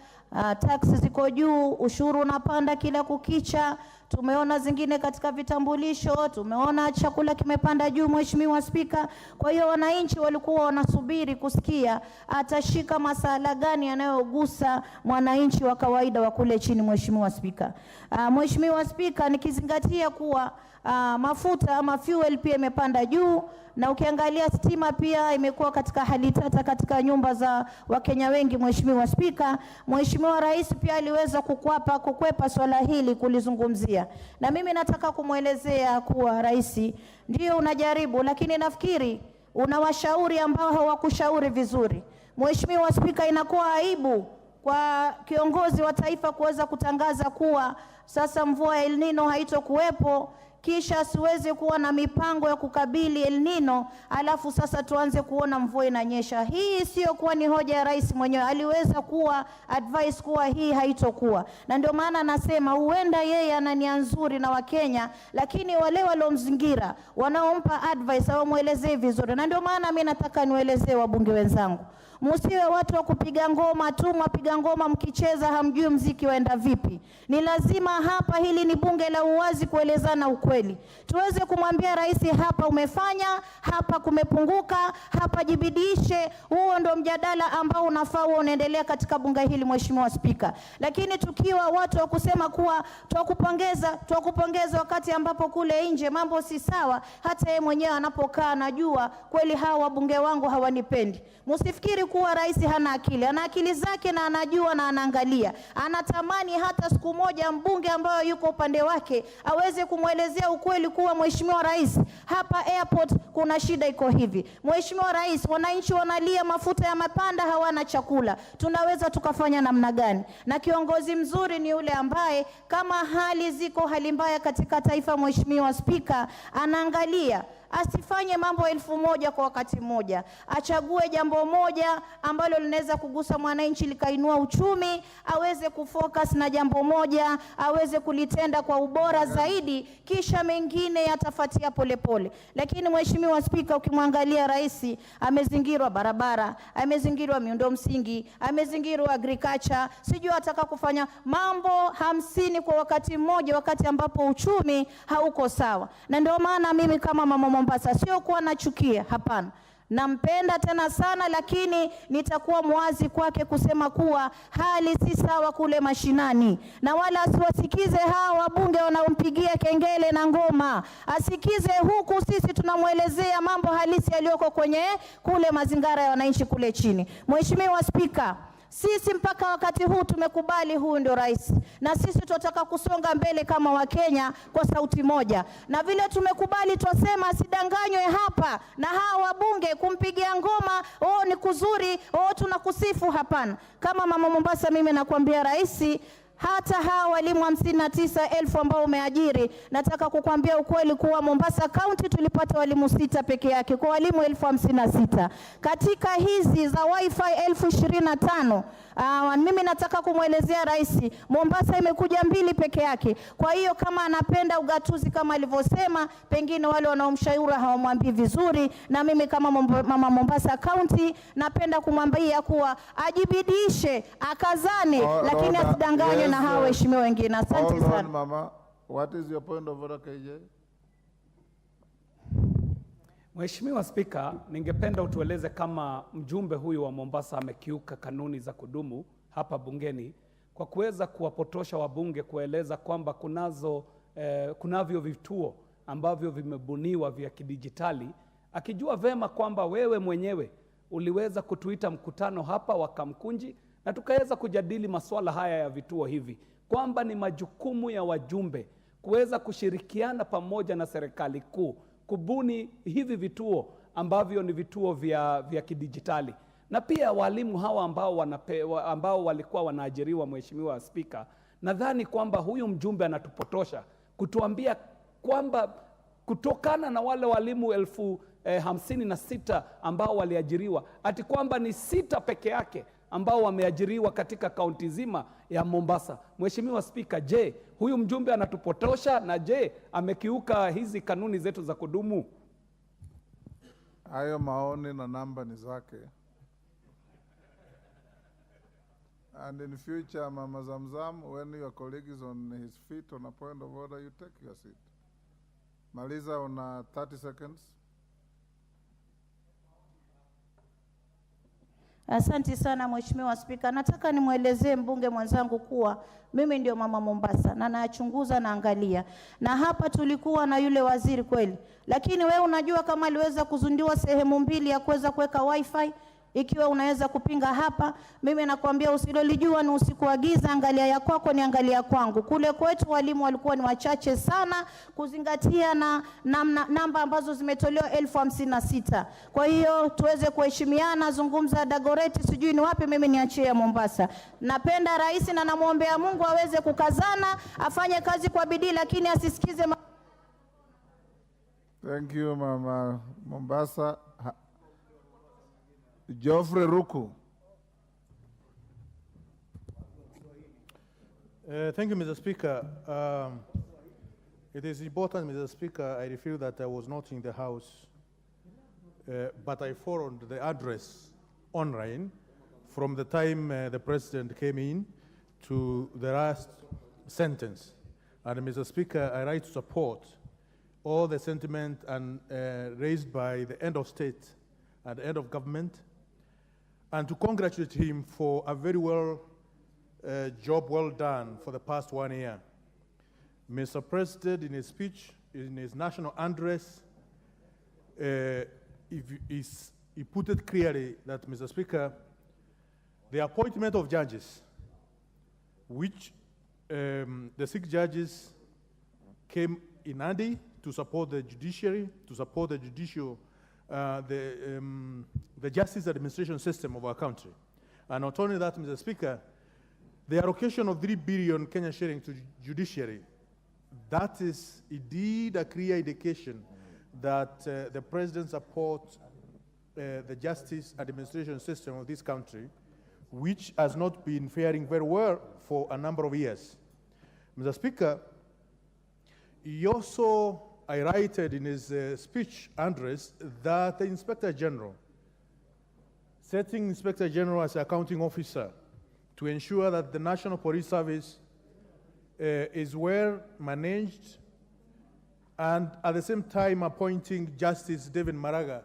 taksi ziko juu, ushuru unapanda kila kukicha. Tumeona zingine katika vitambulisho, tumeona chakula kimepanda juu. Mheshimiwa Spika, kwa hiyo wananchi walikuwa wanasubiri kusikia atashika masala gani yanayogusa mwananchi wa kawaida wa kule chini. Mheshimiwa Spika, Mheshimiwa Spika, nikizingatia kuwa mafuta ama fuel pia imepanda juu, na ukiangalia stima pia imekuwa katika hali tata katika nyumba za Wakenya wengi. Mheshimiwa Spika, Mheshimiwa Rais pia aliweza kukwepa swala hili kulizungumzia, na mimi nataka kumwelezea kuwa Rais ndio unajaribu, lakini nafikiri unawashauri ambao hawakushauri vizuri. Mheshimiwa Spika, inakuwa aibu kwa kiongozi wa taifa kuweza kutangaza kuwa sasa mvua ya El Nino haitokuwepo, kisha siweze kuwa na mipango ya kukabili El Nino, alafu sasa tuanze kuona mvua inanyesha. Hii sio kuwa ni hoja ya Rais mwenyewe, aliweza kuwa advice kuwa hii haitokuwa. Na ndio maana nasema huenda yeye ana nia nzuri na Wakenya, lakini wale waliomzingira wanaompa advice hawamuelezei vizuri. Na ndio maana mimi nataka niwaelezee wabunge wenzangu, msiwe watu wa kupiga ngoma tu, mpiga ngoma mkicheza hamjui mziki waenda vipi. Ni lazima hapa, hili ni bunge la uwazi, kuelezana ukweli. ukweli. Tuweze kumwambia rais, hapa umefanya, hapa kumepunguka, hapa jibidishe. Huo ndo mjadala ambao unafaa unaendelea katika bunge hili, Mheshimiwa Spika. Lakini tukiwa watu wa kusema kuwa twakupongeza wakati ambapo kule nje mambo si sawa, hata yeye mwenyewe anapokaa anajua kweli hawa wabunge wangu hawanipendi. Msifikiri kuwa rais hana akili. Ana akili zake na anajua na anaangalia. Anatamani hata siku moja mbunge ambaye yuko upande wake aweze kumwelezea ukweli kuwa Mheshimiwa Rais, hapa airport kuna shida iko hivi. Mheshimiwa Rais, wananchi wanalia, mafuta ya mapanda, hawana chakula. Tunaweza tukafanya namna gani? Na kiongozi mzuri ni yule ambaye kama hali ziko hali mbaya katika taifa, Mheshimiwa Spika, anaangalia. Asifanye mambo 1000 kwa wakati mmoja. Achague jambo moja ambalo linaweza kugusa mwananchi likainua uchumi, aweze kufocus na jambo moja, aweze kulitenda kwa ubora zaidi, kisha mengine yatafuatia polepole. Lakini Mheshimiwa Spika, ukimwangalia rais, amezingirwa barabara, amezingirwa miundo msingi, amezingirwa agriculture, sijui ataka kufanya mambo 50 kwa wakati mmoja, wakati ambapo uchumi hauko sawa. Na ndio maana mimi kama mama Mombasa sio kuwa nachukia, hapana. Nampenda tena sana, lakini nitakuwa mwazi kwake kusema kuwa hali si sawa kule mashinani, na wala asiwasikize hawa wabunge wanaompigia kengele na ngoma. Asikize huku sisi tunamuelezea mambo halisi yaliyoko kwenye kule mazingara ya wananchi kule chini. Mheshimiwa Spika, sisi mpaka wakati huu tumekubali huyu ndio rais, na sisi tunataka kusonga mbele kama Wakenya kwa sauti moja. Na vile tumekubali, twasema asidanganywe hapa na hawa wabunge kumpigia ngoma, ni kuzuri, tunakusifu, hapana. Kama mama Mombasa, mimi nakwambia rais, hata hawa walimu 59,000 ambao umeajiri, nataka kukwambia ukweli kuwa Mombasa County tulipata walimu 6 peke yake kwa walimu 56,000. Katika hizi za wifi 25,000, mimi nataka kumwelezea rais, Mombasa imekuja 2 peke yake. Kwa hiyo kama anapenda ugatuzi kama alivyosema, pengine wale wanaomshauri hawamwambii vizuri, na mimi kama mama Mombasa County napenda kumwambia kuwa ajibidishe, akazane, lakini asidanganywe na hawa waheshimiwa wengine. Asante sana. Mama, what is your point of order, KJ? Mheshimiwa Spika, ningependa utueleze kama mjumbe huyu wa Mombasa amekiuka kanuni za kudumu hapa bungeni kwa kuweza kuwapotosha wabunge, kueleza kwamba kunavyo vituo ambavyo vimebuniwa vya kidijitali, akijua vema kwamba wewe mwenyewe uliweza kutuita mkutano hapa wa Kamkunji na tukaweza kujadili masuala haya ya vituo hivi, kwamba ni majukumu ya wajumbe kuweza kushirikiana pamoja na serikali kuu kubuni hivi vituo ambavyo ni vituo vya kidijitali. Na pia walimu hawa ambao walikuwa wanaajiriwa, Mheshimiwa Spika, nadhani kwamba huyu mjumbe anatupotosha kutuambia kwamba kutokana na wale walimu 56,000 ambao waliajiriwa, ati kwamba ni 6 peke yake ambao wameajiriwa katika kaunti zima ya Mombasa. Mheshimiwa Spika, je, huyu mjumbe anatupotosha, na je, amekiuka hizi kanuni zetu za kudumu? Hayo maoni na namba ni zake. And in future, Mama Zamzam, when your colleague is on his feet on a point of order, you take your seat. Maliza on 30 seconds. Asante sana Mheshimiwa Spika. Nataka nimwelezee mbunge mwenzangu kuwa mimi ndio mama Mombasa na nachunguza na angalia. Na hapa tulikuwa na yule waziri kweli. Lakini wewe unajua kama aliweza kuzundiwa sehemu 2 ya kuweza kuweka wifi? Ikiwa unaweza kupinga hapa, mimi nakwambia usilolijua ni usiku wa giza, angalia ya kwako ni angalia kwangu. Kule kwetu walimu walikuwa ni wachache sana kuzingatia na namba ambazo zimetolewa 56,000. Kwa hiyo tuweze kuheshimiana, zungumza Dagoreti sijui ni wapi, mimi niachie Mombasa. Napenda rais na namuombea Mungu aweze kukazana, afanye kazi kwa bidii, lakini asisikize Thank you, Mama Mombasa. Geoffrey Ruku. Thank you, Mr. Speaker. It is important, Mr. Speaker, I feel that I was not in the House, but I followed the address online from the time the President came in to the last sentence. And Mr. Speaker, I write support all the sentiment and raised by the end of state and the end of government, and to congratulate him for a very job well done for the past 1 year. Mr. President, in his speech, in his national address, he put it clearly that, Mr. Speaker, the appointment of judges, which the 6 judges came in handy to support the judiciary, to support the judicial, the justice administration system of our country. And not only that, Mr. Speaker, the allocation of 3 billion Kenya shilling to judiciary, that is indeed a clear indication that the President supports the justice administration system of this country, which has not been faring very well for a number of years. Mr. Speaker, he also highlighted in his speech address that the Inspector General, setting Inspector General as accounting officer to ensure that the National Police Service is well managed, and at the same time appointing Justice David Maraga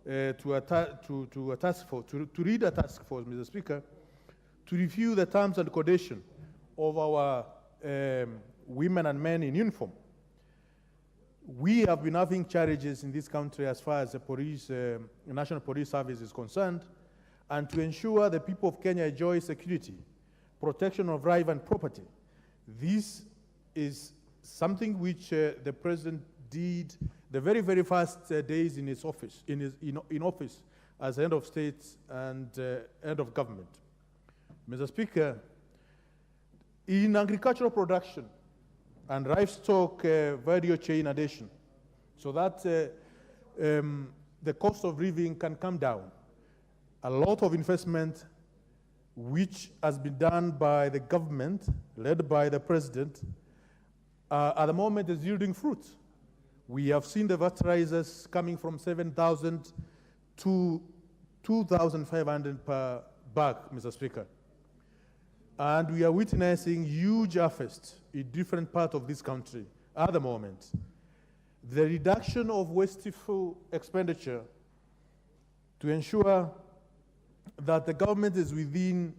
to a task force, to lead a task force, Mr. Speaker, to review the terms and conditions of our women and men in uniform. We have been having challenges in this country as far as the police, National Police Service is concerned, and to ensure the people of Kenya enjoy security, protection of life and property. This is something which the President did the very first days in his office, in office as head of state and head of government. Mr. Speaker, in agricultural production and livestock value chain addition, so that the cost of living can come down, a lot of investment which has been done by the government, led by the President, at the moment is yielding fruit. We have seen the fertilizers coming from 7,000 to 2,500 per bag, Mr. Speaker. And we are witnessing huge harvest in different parts of this country at the moment. The reduction of wasteful expenditure to ensure that the government is within,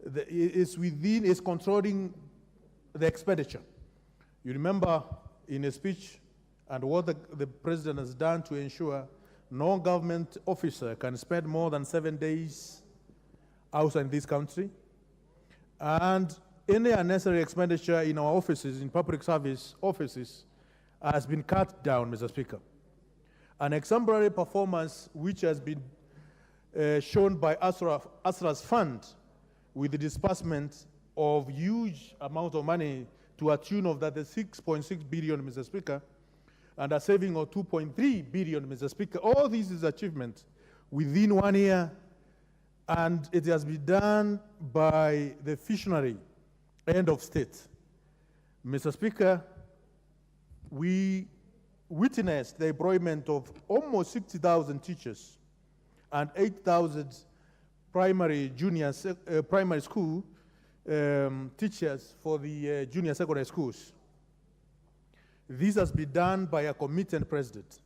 is controlling the expenditure. You remember in his speech and what the President has done to ensure no government officer can spend more than 7 days outside this country. And any unnecessary expenditure in our offices, in public service offices, has been cut down, Mr. Speaker. An exemplary performance which has been shown by ASRA's fund with the disbursement of huge amount of money to a tune of that 6.6 billion, Mr. Speaker, and a saving of 2.3 billion, Mr. Speaker. All this is achievement within 1 year, and it has been done by the visionary end of state. Mr. Speaker, we witnessed the employment of almost 60,000 teachers and 8,000 primary school teachers for the junior secondary schools. This has been done by a committed President.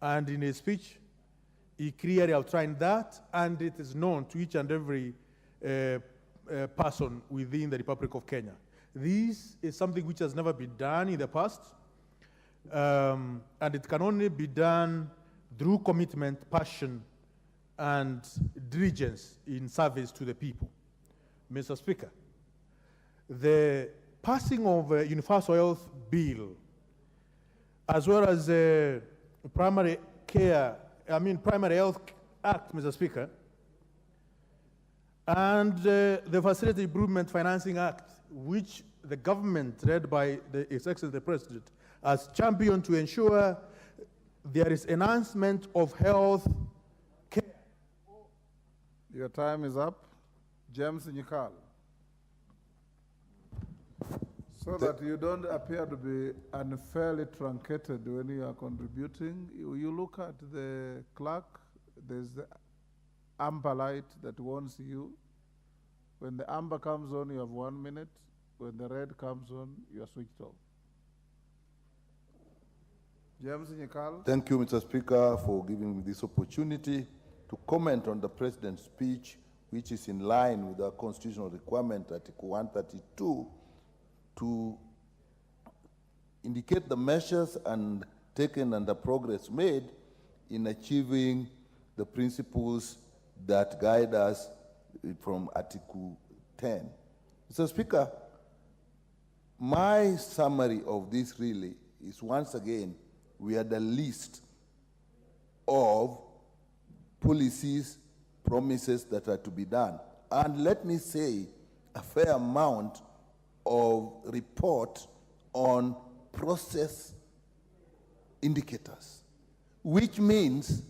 And in his speech, he clearly outlined that, and it is known to each and every person within the Republic of Kenya. This is something which has never been done in the past, and it can only be done through commitment, passion, and diligence in service to the people. Mr. Speaker, the passing of a universal health bill, as well as the primary health act, Mr. Speaker, and the Facility Improvement Financing Act, which the government, led by His Excellency the President, has championed to ensure there is enhancement of health care. Your time is up. James Nyikal. So that you don't appear to be unfairly truncated when you are contributing, you look at the clerk, there's the amber light that warns you. When the amber comes on, you have 1 minute. When the red comes on, you are switched off. James Nyekal. Thank you, Mr. Speaker, for giving me this opportunity to comment on the President's speech, which is in line with our constitutional requirement, Article 132, to indicate the measures and taken and the progress made in achieving the principles that guide us from Article 10. Mr. Speaker, my summary of this really is, once again, we had a list of policies, promises that are to be done. And let me say, a fair amount of report on process indicators, which means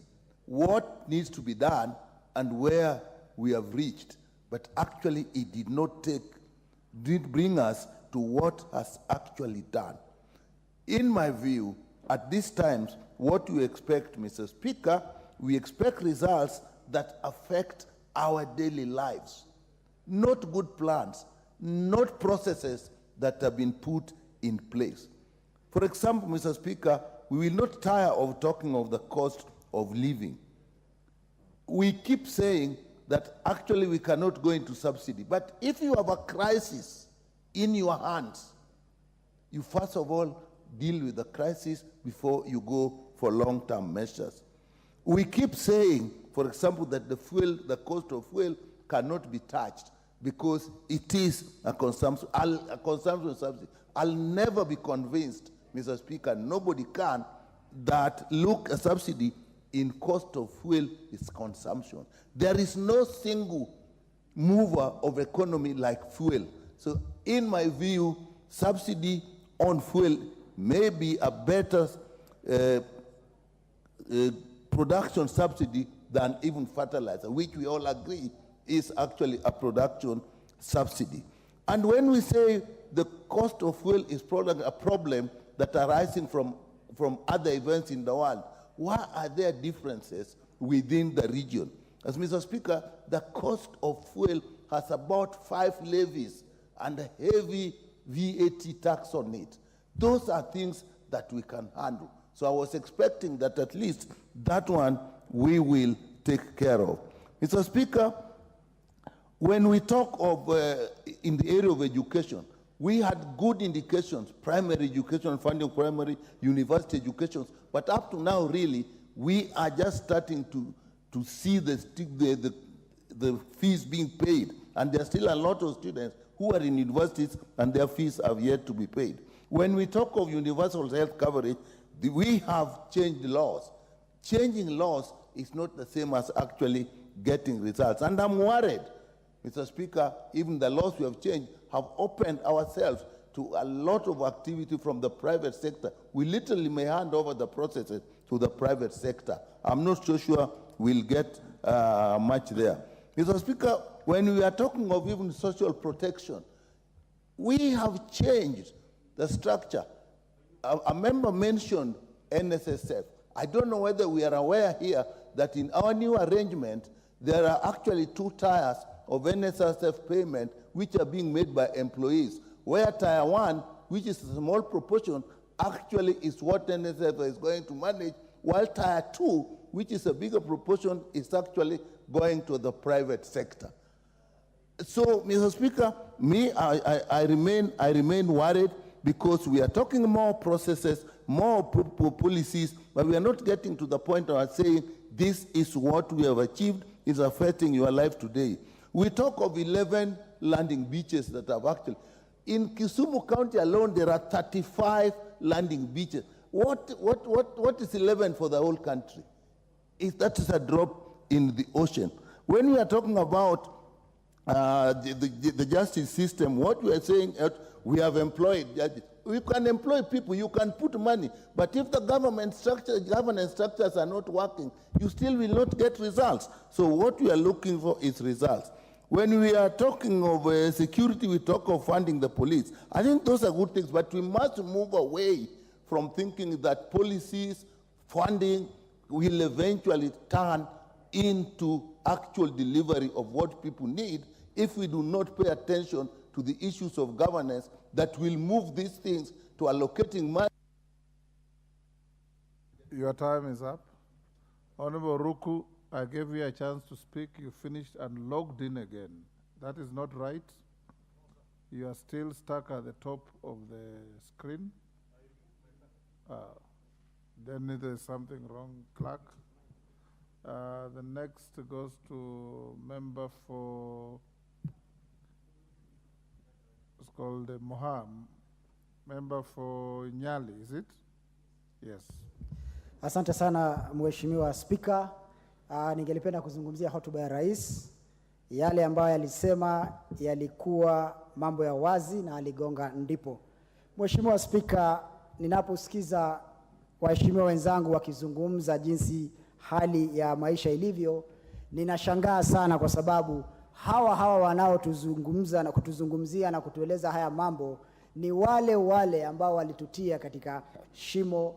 what needs to be done and where we have reached. But actually, it did bring us to what has actually done. In my view, at these times, what we expect, Mr. Speaker, we expect results that affect our daily lives, not good plans, not processes that have been put in place. For example, Mr. Speaker, we will not tire of talking of the cost of living. We keep saying that actually we cannot go into subsidy, but if you have a crisis in your hands, you first of all deal with the crisis before you go for long-term measures. We keep saying, for example, that the cost of fuel cannot be touched because it is a consumption subsidy. I'll never be convinced, Mr. Speaker, nobody can, that a subsidy in cost of fuel is consumption. There is no single mover of economy like fuel. So in my view, subsidy on fuel may be a better production subsidy than even fertilizer, which we all agree is actually a production subsidy. And when we say the cost of fuel is a problem that arising from other events in the world, why are there differences within the region? As Mr. Speaker, the cost of fuel has about 5 levies and a heavy VAT tax on it. Those are things that we can handle. So I was expecting that at least that one we will take care of. Mr. Speaker, when we talk of in the area of education, we had good indications, primary education, funding primary, university educations, but up to now, really, we are just starting to see the fees being paid, and there are still a lot of students who are in universities and their fees have yet to be paid. When we talk of universal health coverage, we have changed laws. Changing laws is not the same as actually getting results. And I'm worried, Mr. Speaker, even the laws we have changed have opened ourselves to a lot of activity from the private sector. We literally may hand over the processes to the private sector. I'm not so sure we'll get much there. Mr. Speaker, when we are talking of even social protection, we have changed the structure. A member mentioned NSSF. I don't know whether we are aware here that in our new arrangement, there are actually 2 tiers of NSSF payment which are being made by employees, where tier 1, which is a small proportion, actually is what NSSF is going to manage, while tier 2, which is a bigger proportion, is actually going to the private sector. So, Mr. Speaker, I remain worried because we are talking more processes, more policies, but we are not getting to the point of saying this is what we have achieved, is affecting your life today. We talk of 11 landing beaches that have actually, in Kisumu County alone, there are 35 landing beaches. What is 11 for the whole country? That is a drop in the ocean. When we are talking about the justice system, what we are saying, we have employed judges. You can employ people, you can put money, but if the governance structures are not working, you still will not get results. So what we are looking for is results. When we are talking of security, we talk of funding the police. I think those are good things, but we must move away from thinking that policies, funding will eventually turn into actual delivery of what people need if we do not pay attention to the issues of governance that will move these things to allocating money. Your time is up. Honorable Ruku, I gave you a chance to speak. You finished and logged in again. That is not right. You are still stuck at the top of the screen. Then there is something wrong, clerk. The next goes to member for, it's called Moham. Member for Nyali, is it? Yes. Asante sana Mheshimiwa Spika. Ningelipenda kuzungumzia hotuba ya rais. Yale ambayo alisema yalikuwa mambo ya wazi na aligonga ndipo. Mheshimiwa Spika, ninaposikiza waheshimiwa wenzangu wakizungumza jinsi hali ya maisha ilivyo, ninashangaa sana kwa sababu hawa wanaotuzungumza na kutuzungumzia na kutueleza haya mambo ni wale ambao walitutia katika shimo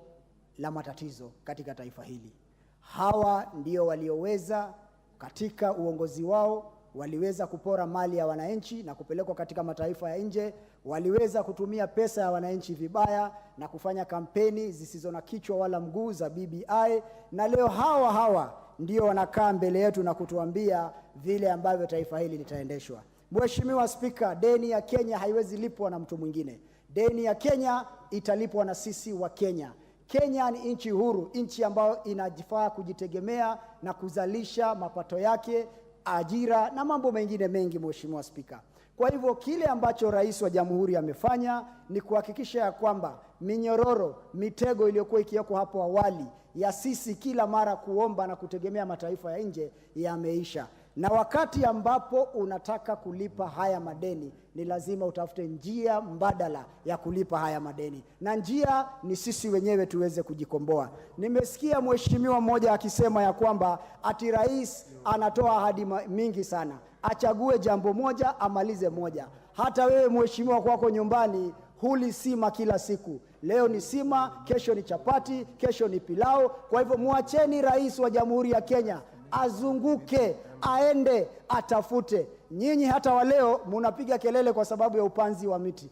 la matatizo katika taifa hili. Hawa ndio walioweza katika uongozi wao, waliweza kupora mali ya wananchi na kupelekwa katika mataifa ya nje, waliweza kutumia pesa ya wananchi vibaya na kufanya kampeni zisizo na kichwa wala mguu za BBI, na leo hawa ndio wanakaa mbele yetu na kutuambia vile ambavyo taifa hili litaendeshwa. Mheshimiwa Spika, deni ya Kenya haiwezi lipwa na mtu mwingine. Deni ya Kenya italipwa na sisi wa Kenya. Kenya ni nchi huru, nchi ambayo inajifaa kujitegemea na kuzalisha mapato yake, ajira na mambo mengine mengi, Mheshimiwa Spika. Kwa hivyo kile ambacho rais wa Jamhuri amefanya ni kuhakikisha ya kwamba minyororo, mitego iliyokuwa ikiwekwa hapo awali ya sisi kila mara kuomba na kutegemea mataifa ya nje yameisha. Na wakati ambapo unataka kulipa haya madeni, ni lazima utafute njia mbadala ya kulipa haya madeni. Na njia ni sisi wenyewe tuweze kujikomboa. Nimesikia mheshimiwa mmoja akisema ya kwamba ati rais anatoa ahadi mingi sana. Achague jambo moja, amalize moja. Hata wewe mheshimiwa kwako nyumbani huli sima kila siku. Leo ni sima, kesho ni chapati, kesho ni pilau. Kwa hivyo muacheni rais wa Jamhuri ya Kenya azunguke, aende, atafute. Nyinyi hata wa leo munapiga kelele kwa sababu ya upanzi wa miti.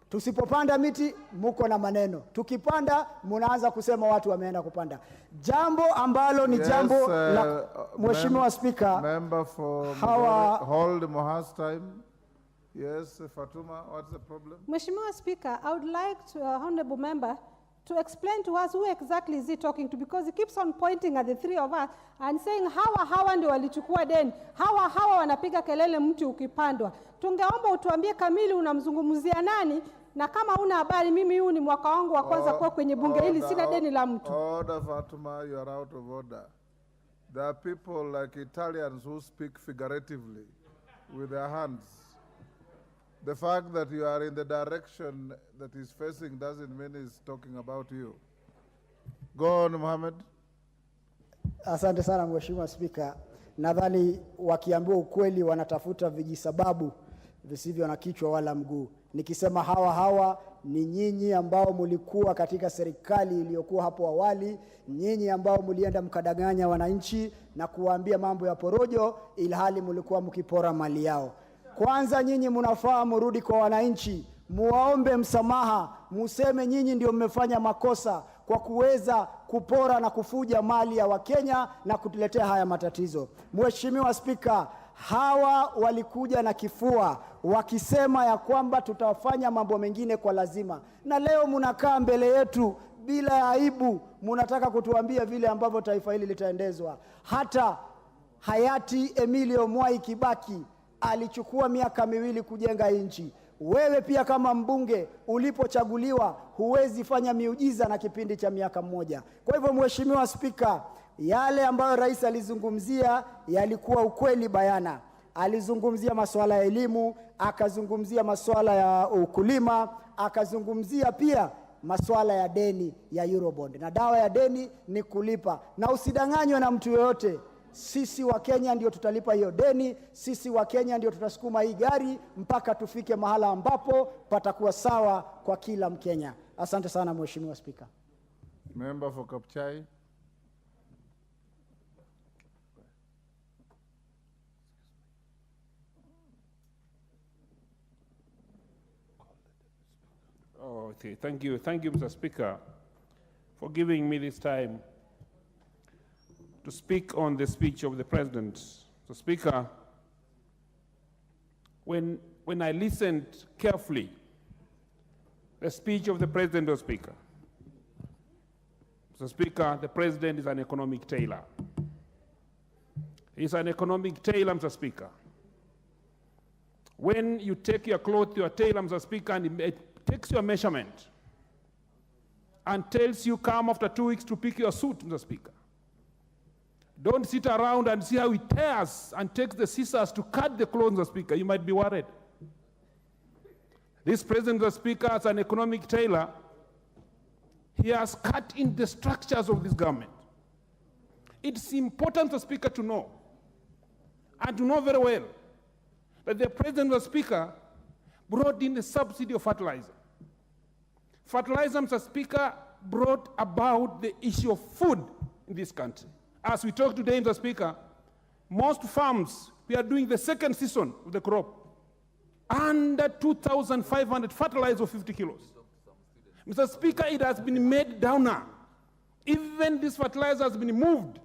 Tusipopanda miti muko na maneno. Tukipanda munaanza kusema watu wameenda kupanda. Jambo ambalo ni jambo la Mheshimiwa Spika. Member for hold Moha's time. Yes, Fatuma, what's the problem? Mheshimiwa Speaker, I would like to, honorable member, to explain to us who exactly is he talking to, because he keeps on pointing at the three of us and saying hawa ndio walichukua deni, hawa wanapiga kelele mti ukipandwa. Tungeomba utuambie kamili unamzungumzia nani, na kama una habari, mimi huu ni mwaka wangu wa kwanza kuwa kwenye bunge hili, sina deni la mtu. Order, Fatuma, you are out of order. There are people like Italians who speak figuratively with their hands. The fact that you are in the direction that he's facing doesn't mean he's talking about you. Go on, Mohamed. Asante sana Mheshimiwa Spika. Nadhani wakiambiwa ukweli wanatafuta vijisababu visivyo na kichwa wala mguu. Nikisema hawa ni nyinyi ambao mlikuwa katika serikali iliyokuwa hapo awali, nyinyi ambao mlienda mkadanganya wananchi na kuwaambia mambo ya porojo ilhali mlikuwa mkipora mali yao. Kwanza nyinyi mnafaa mrudi kwa wananchi, muwaombe msamaha, museme nyinyi ndio mmefanya makosa kwa kuweza kupora na kufuja mali ya Wakenya na kutuletea haya matatizo. Mheshimiwa Spika, hawa walikuja na kifua wakisema ya kwamba tutafanya mambo mengine kwa lazima, na leo mnakaa mbele yetu bila aibu, mnataka kutuambia vile ambavyo taifa hili litaendezwa. Hata hayati Emilio Mwai Kibaki alichukua miaka 2 kujenga nchi. Wewe pia kama mbunge ulipochaguliwa huwezi fanya miujiza na kipindi cha miaka 1. Kwa hivyo Mheshimiwa Spika, yale ambayo rais alizungumzia yalikuwa ukweli bayana. Alizungumzia masuala ya elimu, akazungumzia masuala ya ukulima, akazungumzia pia masuala ya deni ya Eurobond. Na dawa ya deni ni kulipa. Na usidanganywe na mtu yoyote. Sisi wa Kenya ndio tutalipa hiyo deni, sisi wa Kenya ndio tutasukuma hii gari mpaka tufike mahala ambapo patakuwa sawa kwa kila Mkenya. Asante sana Mheshimiwa Spika. Member for Kapchai. Okay, thank you, Mr. Speaker, for giving me this time to speak on the speech of the President. Mr. Speaker, when I listened carefully, the speech of the President, Mr. Speaker, the President is an economic tailor. He's an economic tailor, Mr. Speaker. When you take your cloth to your tailor, Mr. Speaker, and it takes your measurement and tells you come after 2 weeks to pick your suit, Mr. Speaker. Don't sit around and see how it tears and takes the scissors to cut the clothes, Mr. Speaker. You might be worried. This President, Mr. Speaker, as an economic tailor, he has cut in the structures of this government. It's important, Mr. Speaker, to know, and to know very well, that the President, Mr. Speaker, brought in the subsidy of fertilizer. Fertilizer, Mr. Speaker, brought about the issue of food in this country. As we talk today, Mr. Speaker, most farms, we are doing the second season of the crop, under 2,500 fertilizer of 50 kilos. Mr. Speaker, it has been made down now. Even this fertilizer has been moved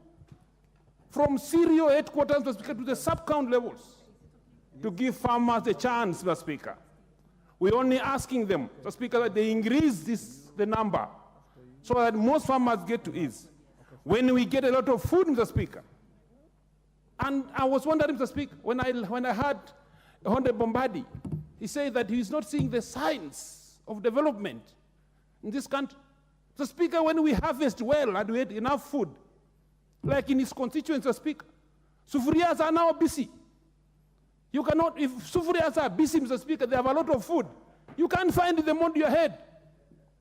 from cereal headquarters, Mr. Speaker, to the sub-count levels to give farmers a chance, Mr. Speaker. We're only asking them, Mr. Speaker, that they increase the number so that most farmers get to ease. When we get a lot of food, Mr. Speaker, and I was wondering, Mr. Speaker, when I heard Honorable Bombadi, he said that he is not seeing the signs of development in this country. Mr. Speaker, when we harvest well and we have enough food, like in his constituents, Mr. Speaker, sufurias are now busy. You cannot, if sufurias are busy, Mr. Speaker, they have a lot of food. You can't find them on your head.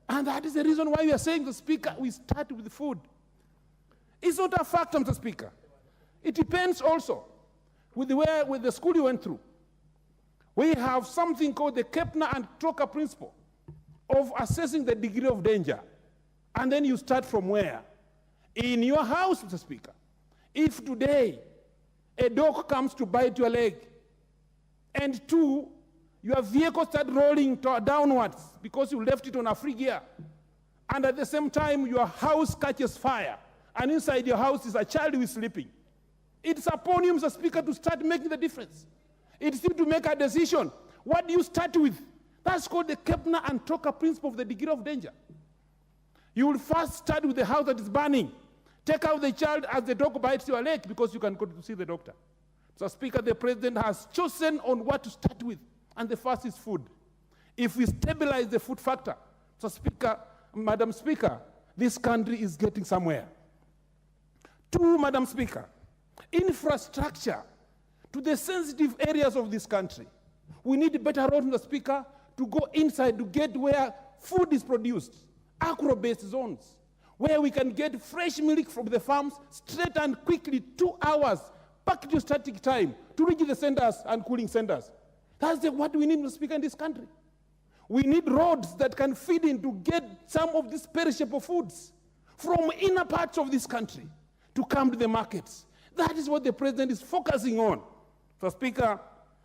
And that is the reason why we are saying, Mr. Speaker, we start with food. It's not a factor, Mr. Speaker. It depends also with the school you went through. We have something called the Kepner and Trocker principle of assessing the degree of danger. And then you start from where? In your house, Mr. Speaker. If today a dog comes to bite your leg, and two, your vehicle starts rolling downwards because you left it on a free gear, and at the same time your house catches fire, and inside your house is a child who is sleeping, it's upon you, Mr. Speaker, to start making the difference. It's you to make a decision. What do you start with? That's called the Kepner and Trocker principle of the degree of danger. You will first start with the house that is burning. Take out the child as the dog bites your leg because you can go to see the doctor. So, Speaker, the President has chosen on what to start with, and the first is food. If we stabilize the food factor, so Speaker, Madam Speaker, this country is getting somewhere. Two, Madam Speaker, infrastructure to the sensitive areas of this country. We need better roads, Mr. Speaker, to go inside to get where food is produced, agro-based zones, where we can get fresh milk from the farms straight and quickly, 2 hours, back to static time, to reach the centers and cooling centers. That's what we need, Mr. Speaker, in this country. We need roads that can feed in to get some of these perishable foods from inner parts of this country to come to the markets. That is what the President is focusing on. So, Speaker,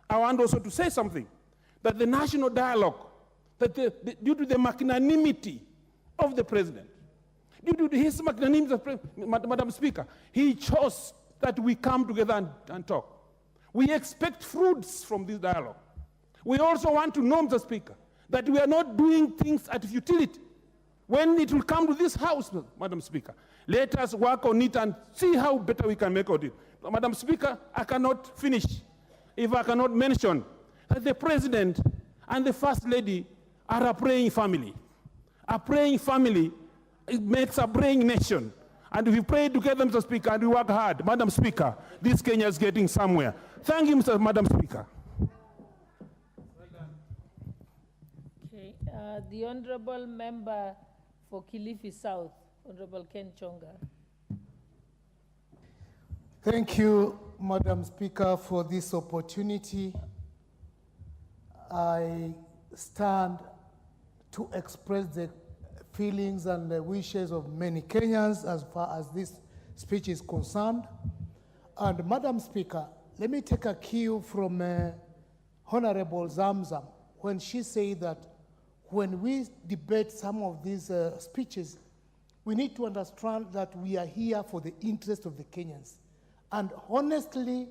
I want also to say something, that the national dialogue, that due to the magnanimity of the President, due to his magnanimity, Madam Speaker, he chose that we come together and talk. We expect fruits from this dialogue. We also want to know, Mr. Speaker, that we are not doing things at futility. When it will come to this house, Madam Speaker, let us work on it and see how better we can make of it. Madam Speaker, I cannot finish if I cannot mention that the President and the First Lady are a praying family. A praying family, it makes a praying nation. And if we pray together, Mr. Speaker, and we work hard, Madam Speaker, this Kenya is getting somewhere. Thank you, Madam Speaker. Okay, the Honorable Member for Kilifi South, Honorable Ken Chonga. Thank you, Madam Speaker, for this opportunity. I stand to express the feelings and the wishes of many Kenyans as far as this speech is concerned. And Madam Speaker, let me take a cue from Honorable Zamzam when she said that when we debate some of these speeches, we need to understand that we are here for the interest of the Kenyans. And honestly,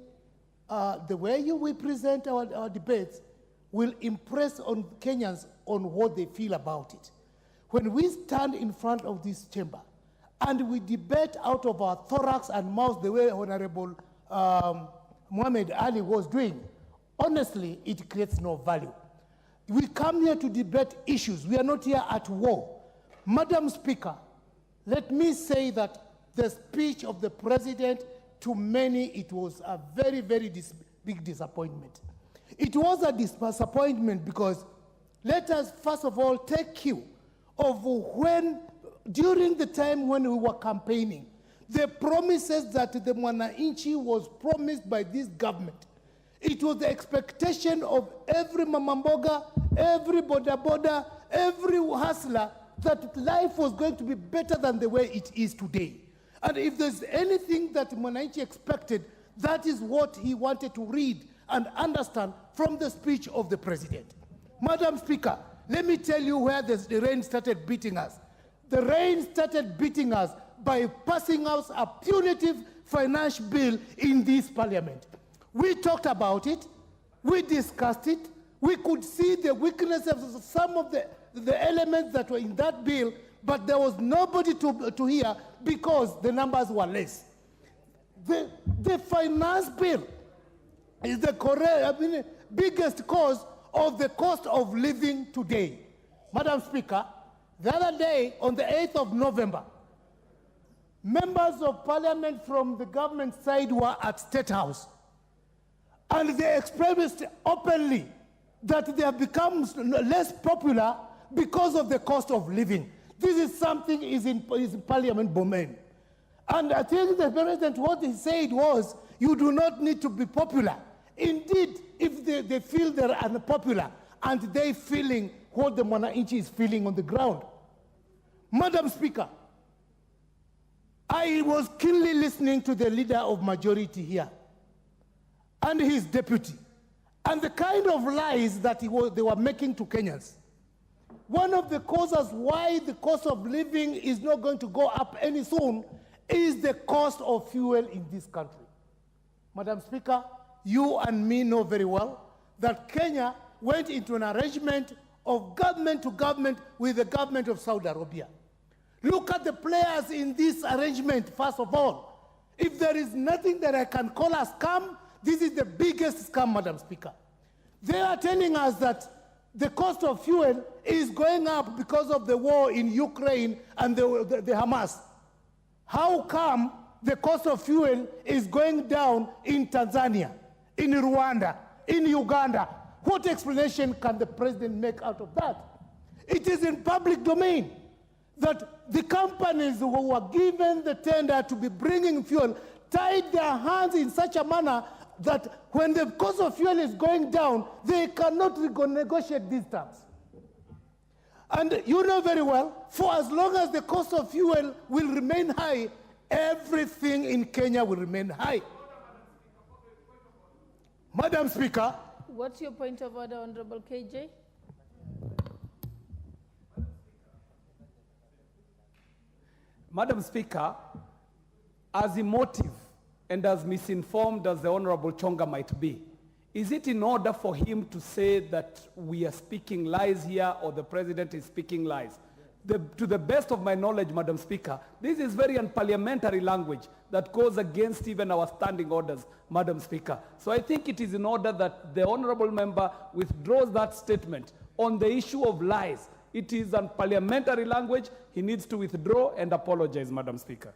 the way we present our debates will impress on Kenyans on what they feel about it. When we stand in front of this chamber and we debate out of our thorax and mouth the way Honorable Muhammad Ali was doing, honestly, it creates no value. We come here to debate issues. We are not here at war. Madam Speaker, let me say that the speech of the President, to many, it was a very, very big disappointment. It was a disappointment because let us, first of all, take cue of when, during the time when we were campaigning, the promises that the Mwananchi was promised by this government. It was the expectation of every mamamboga, every boda, every hustler, that life was going to be better than the way it is today. And if there's anything that Mwananchi expected, that is what he wanted to read and understand from the speech of the President. Madam Speaker, let me tell you where the rain started beating us. The rain started beating us by passing out a punitive finance bill in this parliament. We talked about it, we discussed it, we could see the weaknesses of some of the elements that were in that bill, but there was nobody to hear because the numbers were less. The finance bill is the biggest cause of the cost of living today. Madam Speaker, the other day, on the 8th of November, members of parliament from the government side were at State House. And they expressed openly that they have become less popular because of the cost of living. This is something is in parliament domain. And I think the President, what he said was, you do not need to be popular. Indeed, if they feel they're unpopular and they feeling what the Mwananchi is feeling on the ground. Madam Speaker, I was keenly listening to the leader of majority here and his deputy, and the kind of lies that they were making to Kenyans. One of the causes why the cost of living is not going to go up any soon is the cost of fuel in this country. Madam Speaker, you and me know very well that Kenya went into an arrangement of government to government with the government of Saudi Arabia. Look at the players in this arrangement, first of all. If there is nothing that I can call a scam, this is the biggest scam, Madam Speaker. They are telling us that the cost of fuel is going up because of the war in Ukraine and the Hamas. How come the cost of fuel is going down in Tanzania, in Rwanda, in Uganda? What explanation can the President make out of that? It is in public domain that the companies who were given the tender to be bringing fuel tied their hands in such a manner that when the cost of fuel is going down, they cannot negotiate these terms. And you know very well, for as long as the cost of fuel will remain high, everything in Kenya will remain high. Madam Speaker. What's your point of order, Honorable KJ? Madam Speaker, as emotive and as misinformed as the Honorable Chonga might be, is it in order for him to say that we are speaking lies here or the President is speaking lies? To the best of my knowledge, Madam Speaker, this is very unparliamentary language that goes against even our standing orders, Madam Speaker. So I think it is in order that the honorable member withdraws that statement on the issue of lies. It is unparliamentary language. He needs to withdraw and apologize, Madam Speaker.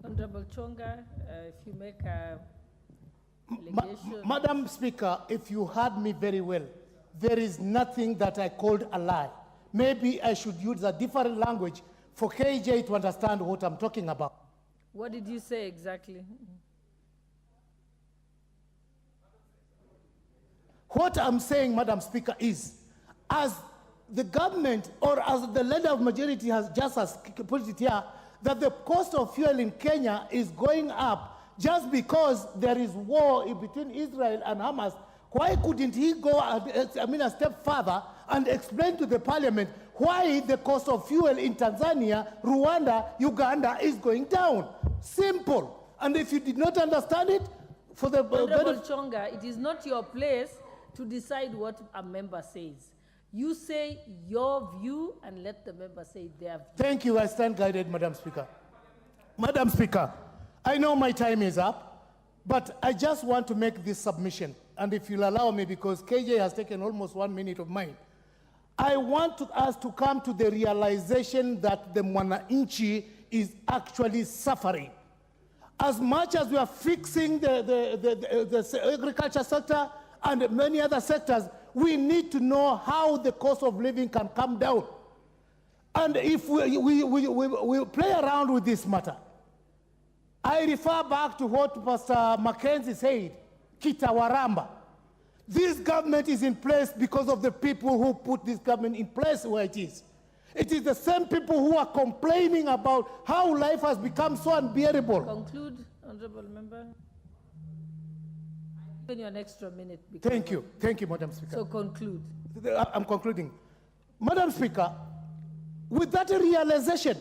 Honorable Chonga, if you make a allegation. Madam Speaker, if you heard me very well, there is nothing that I called a lie. Maybe I should use a different language for KJ to understand what I'm talking about. What did you say exactly? What I'm saying, Madam Speaker, is as the government or as the leader of majority has just put it here, that the cost of fuel in Kenya is going up just because there is war between Israel and Hamas. Why couldn't he go, a step further and explain to the parliament why the cost of fuel in Tanzania, Rwanda, Uganda is going down? Simple. And if you did not understand it, for the Honorable Chonga, it is not your place to decide what a member says. You say your view and let the member say their view. Thank you. I stand guided, Madam Speaker. Madam Speaker, I know my time is up, but I just want to make this submission. And if you'll allow me, because KJ has taken almost 1 minute of mine, I want us to come to the realization that the Mwananchi is actually suffering. As much as we are fixing the agriculture sector and many other sectors, we need to know how the cost of living can come down. And if we play around with this matter, I refer back to what Pastor Mackenzie said, Kitawaramba. This government is in place because of the people who put this government in place where it is. It is the same people who are complaining about how life has become so unbearable. Conclude, Honorable Member. Give you an extra minute. Thank you, Madam Speaker. So conclude. I'm concluding. Madam Speaker, with that realization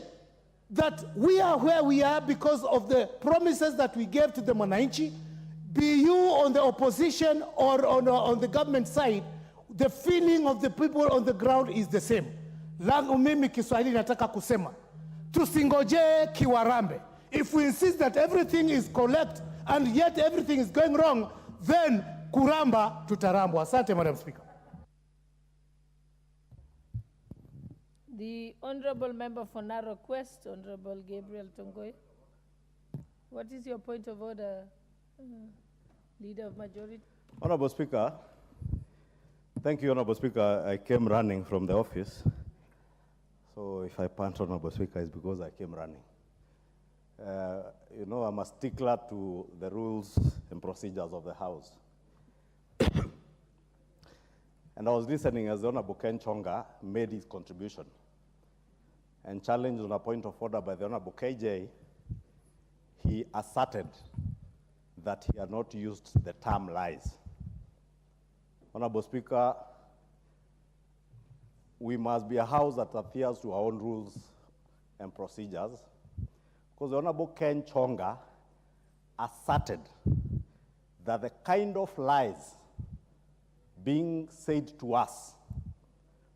that we are where we are because of the promises that we gave to the Mwananchi, be you on the opposition or on the government side, the feeling of the people on the ground is the same. Langu mimi Kiswahili nataka kusema, tusingoje kiwarambe. If we insist that everything is correct and yet everything is going wrong, then kuramba tutarambwa. Asante, Madam Speaker. The Honorable Member for Narok West, Honorable Gabriel Tongoy. What is your point of order, Leader of Majority? Honorable Speaker, thank you, Honorable Speaker. I came running from the office. So if I pant, Honorable Speaker, it's because I came running. You know, I'm a stickler to the rules and procedures of the House. And I was listening as the Honorable Ken Chonga made his contribution and challenged on a point of order by the Honorable KJ. He asserted that he had not used the term lies. Honorable Speaker, we must be a house that adheres to our own rules and procedures, because the Honorable Ken Chonga asserted that the kind of lies being said to us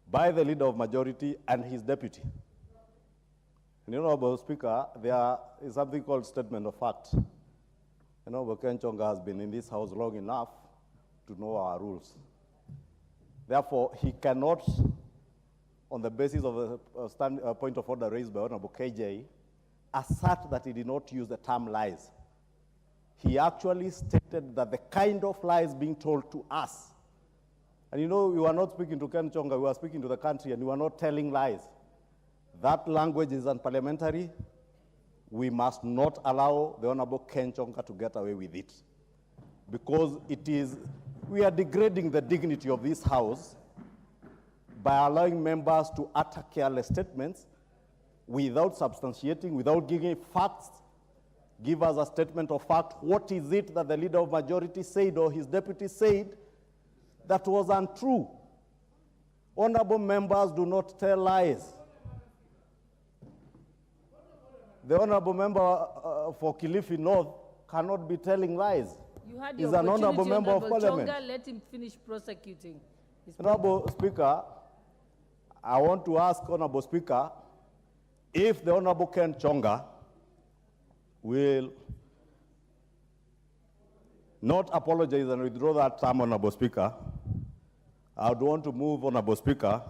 by the Leader of Majority and his deputy. And Honorable Speaker, there is something called statement of fact. Honorable Ken Chonga has been in this house long enough to know our rules. Therefore, he cannot, on the basis of a point of order raised by Honorable KJ, assert that he did not use the term lies. He actually stated that the kind of lies being told to us, and you know, we were not speaking to Ken Chonga, we were speaking to the country, and we were not telling lies. That language is unparliamentary. We must not allow the Honorable Ken Chonga to get away with it, because we are degrading the dignity of this House by allowing members to utter careless statements without substantiating, without giving facts. Give us a statement of fact. What is it that the Leader of Majority said or his deputy said that was untrue? Honorable members do not tell lies. The Honorable Member for Kilifi North cannot be telling lies. You had He's the an Honorable Member of Parliament. Chonga, let him finish prosecuting. Honorable Speaker, I want to ask Honorable Speaker if the Honorable Ken Chonga will not apologize and withdraw that term, Honorable Speaker. I would want to move, Honorable Speaker,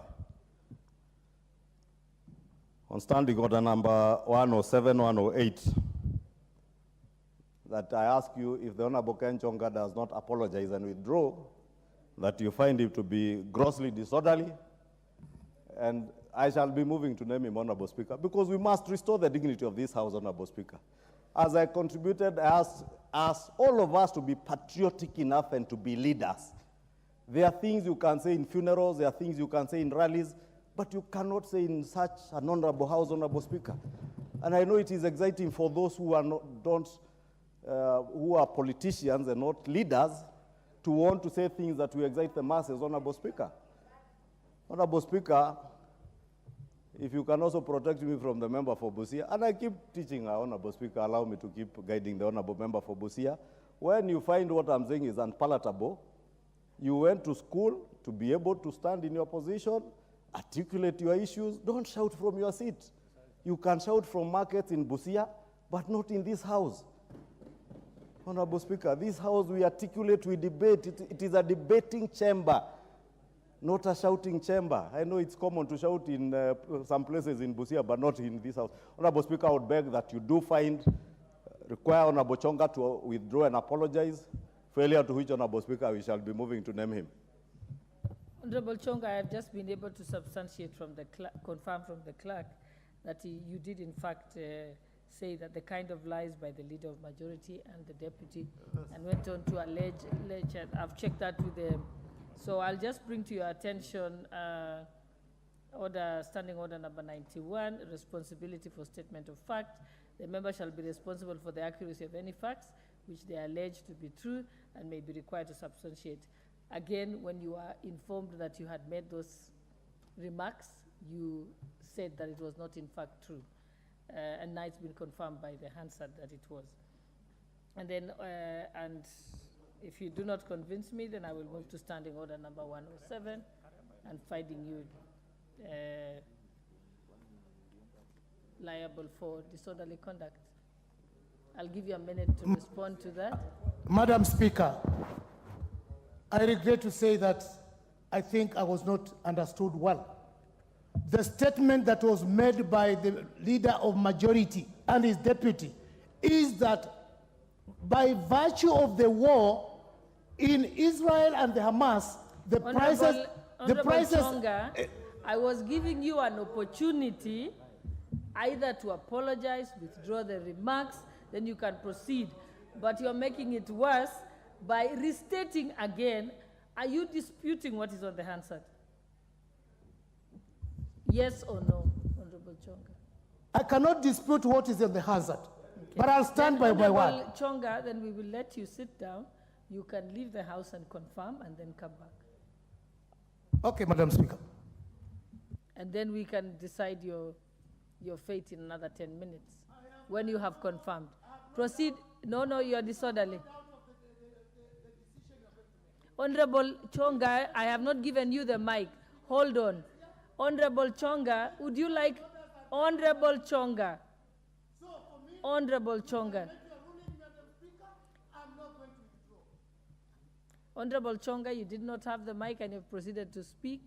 on standing order number 107, 108, that I ask you, if the Honorable Ken Chonga does not apologize and withdraw, that you find him to be grossly disorderly, and I shall be moving to name him Honorable Speaker, because we must restore the dignity of this House, Honorable Speaker. As I contributed, I asked all of us to be patriotic enough and to be leaders. There are things you can say in funerals, there are things you can say in rallies, but you cannot say in such an honorable House, Honorable Speaker. And I know it is exciting for those who are who are politicians and not leaders to want to say things that will excite the masses, Honorable Speaker. Honorable Speaker, if you can also protect me from the member for Busia, and I keep teaching our Honorable Speaker, allow me to keep guiding the Honorable member for Busia. When you find what I'm saying is unpalatable, you went to school to be able to stand in your position, articulate your issues, don't shout from your seat. You can shout from markets in Busia, but not in this house. Honorable Speaker, this house we articulate, we debate. It is a debating chamber, not a shouting chamber. I know it's common to shout in some places in Busia, but not in this house. Honorable Speaker, I would beg that you do require Honorable Chonga to withdraw and apologize, failure to which, Honorable Speaker, we shall be moving to name him. Honorable Chonga, I have just been able to substantiate from the confirm from the clerk that you did in fact say that the kind of lies by the leader of majority and the deputy, and went on to allege, I've checked that with them. So I'll just bring to your attention standing order number 91, responsibility for statement of fact. The member shall be responsible for the accuracy of any facts which they are alleged to be true and may be required to substantiate. Again, when you are informed that you had made those remarks, you said that it was not in fact true. And now it's been confirmed by the Hansard that it was. And then, and if you do not convince me, then I will move to standing order number 107 and finding you liable for disorderly conduct. I'll give you a minute to respond to that. Madam Speaker, I regret to say that I think I was not understood well. The statement that was made by the leader of majority and his deputy is that by virtue of the war in Israel and the Hamas, the prices... Chonga, I was giving you an opportunity either to apologize, withdraw the remarks, then you can proceed. But you're making it worse by restating again. Are you disputing what is on the Hansard? Yes or no, Honorable Chonga? I cannot dispute what is on the Hansard, but I'll stand by my word. Chonga, then we will let you sit down. You can leave the house and confirm and then come back. Okay, Madam Speaker. And then we can decide your fate in another 10 minutes when you have confirmed. Proceed. No, you are disorderly. Honorable Chonga, I have not given you the mic. Hold on. Honorable Chonga, would you like... Honorable Chonga. Honorable Chonga. Honorable Chonga, you did not have the mic and you proceeded to speak.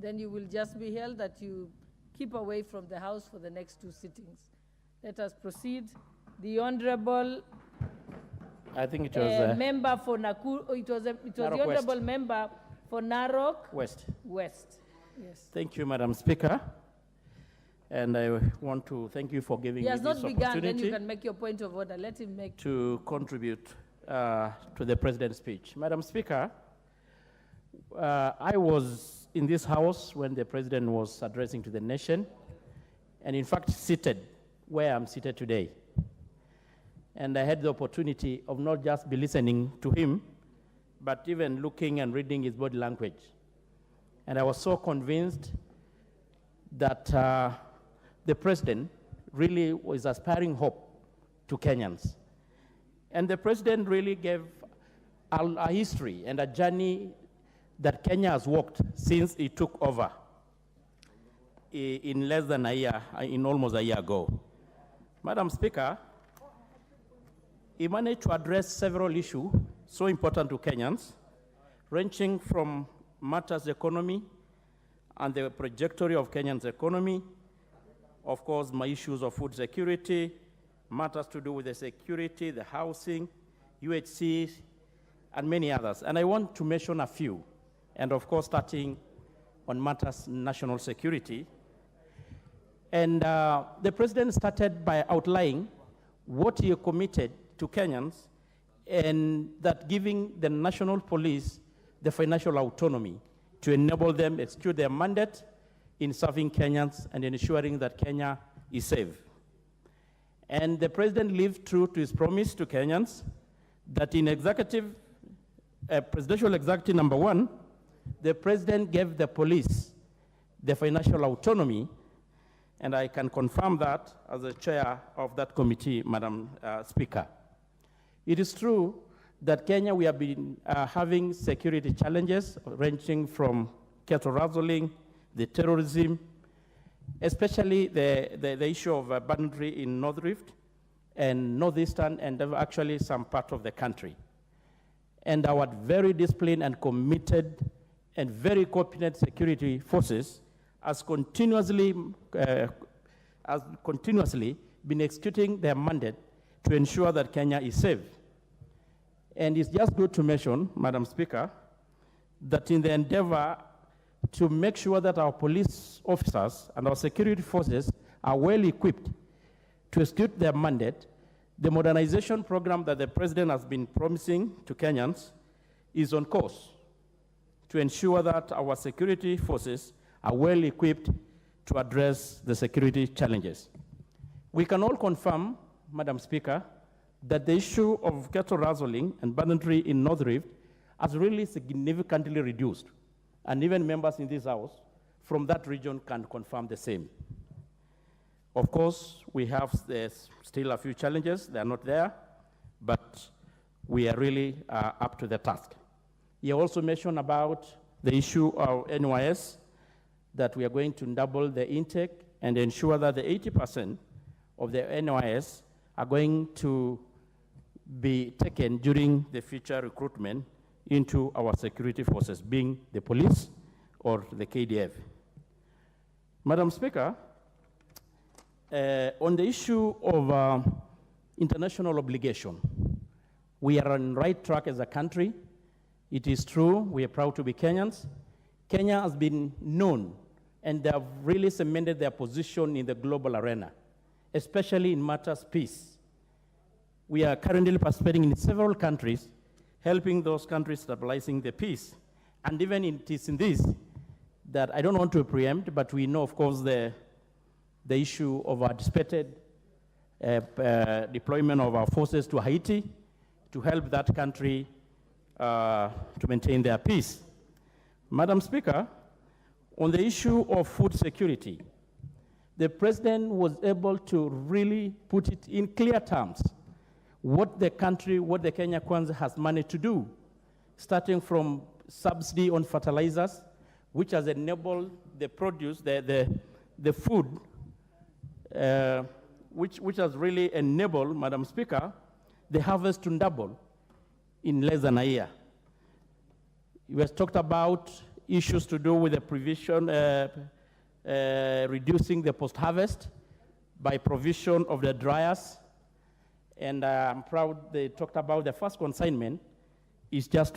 Then you will just be held that you keep away from the house for the next 2 sittings. Let us proceed. The Honorable... I think it was member for Nakuru. It was the Honorable West. Member for Narok West. Yes. Thank you, Madam Speaker. And I want to thank you for giving me this opportunity. He has not begun, then you can make your point of order. Let him make... To contribute to the President's speech. Madam Speaker, I was in this house when the President was addressing to the nation, and in fact seated where I'm seated today. And I had the opportunity of not just be listening to him, but even looking and reading his body language. And I was so convinced that the President really was aspiring hope to Kenyans. And the President really gave a history and a journey that Kenya has walked since he took over in less than a year, in almost a year ago. Madam Speaker, he managed to address several issues so important to Kenyans, ranging from matters economy and the trajectory of Kenyan's economy, of course, my issues of food security, matters to do with the security, the housing, UHC, and many others. And I want to mention a few, and of course, starting on matters national security. And the President started by outlining what he committed to Kenyans, and that giving the national police the financial autonomy to enable them execute their mandate in serving Kenyans and ensuring that Kenya is safe. And the President lived true to his promise to Kenyans that in executive Presidential Executive number 1, the president gave the police the financial autonomy, and I can confirm that as the chair of that committee, Madam Speaker. It is true that Kenya, we have been having security challenges ranging from cattle rustling, the terrorism, especially the issue of banditry in North Rift and Northeastern and actually some part of the country. And our very disciplined and committed and very competent security forces has continuously been executing their mandate to ensure that Kenya is safe. And it's just good to mention, Madam Speaker, that in the endeavor to make sure that our police officers and our security forces are well equipped to execute their mandate, the modernization program that the President has been promising to Kenyans is on course to ensure that our security forces are well equipped to address the security challenges. We can all confirm, Madam Speaker, that the issue of cattle rustling and banditry in North Rift has really significantly reduced. And even members in this House from that region can confirm the same. Of course, we have still a few challenges. They are not there, but we are really up to the task. You also mentioned about the issue of NYS, that we are going to double the intake and ensure that the 80% of the NYS are going to be taken during the future recruitment into our security forces, being the police or the KDF. Madam Speaker, on the issue of international obligation, we are on the right track as a country. It is true, we are proud to be Kenyans. Kenya has been known, and they have really cemented their position in the global arena, especially in matters peace. We are currently participating in several countries, helping those countries stabilizing the peace. And even it is in this that I don't want to preempt, but we know, of course, the issue of our anticipated deployment of our forces to Haiti to help that country to maintain their peace. Madam Speaker, on the issue of food security, the President was able to really put it in clear terms what the country, what the Kenya Kwanza has managed to do, starting from subsidy on fertilizers, which has enabled the produce, the food, which has really enabled, Madam Speaker, the harvest to double in less than a year. We have talked about issues to do with the provision, reducing the post-harvest by provision of the dryers. And I'm proud they talked about the first consignment is just on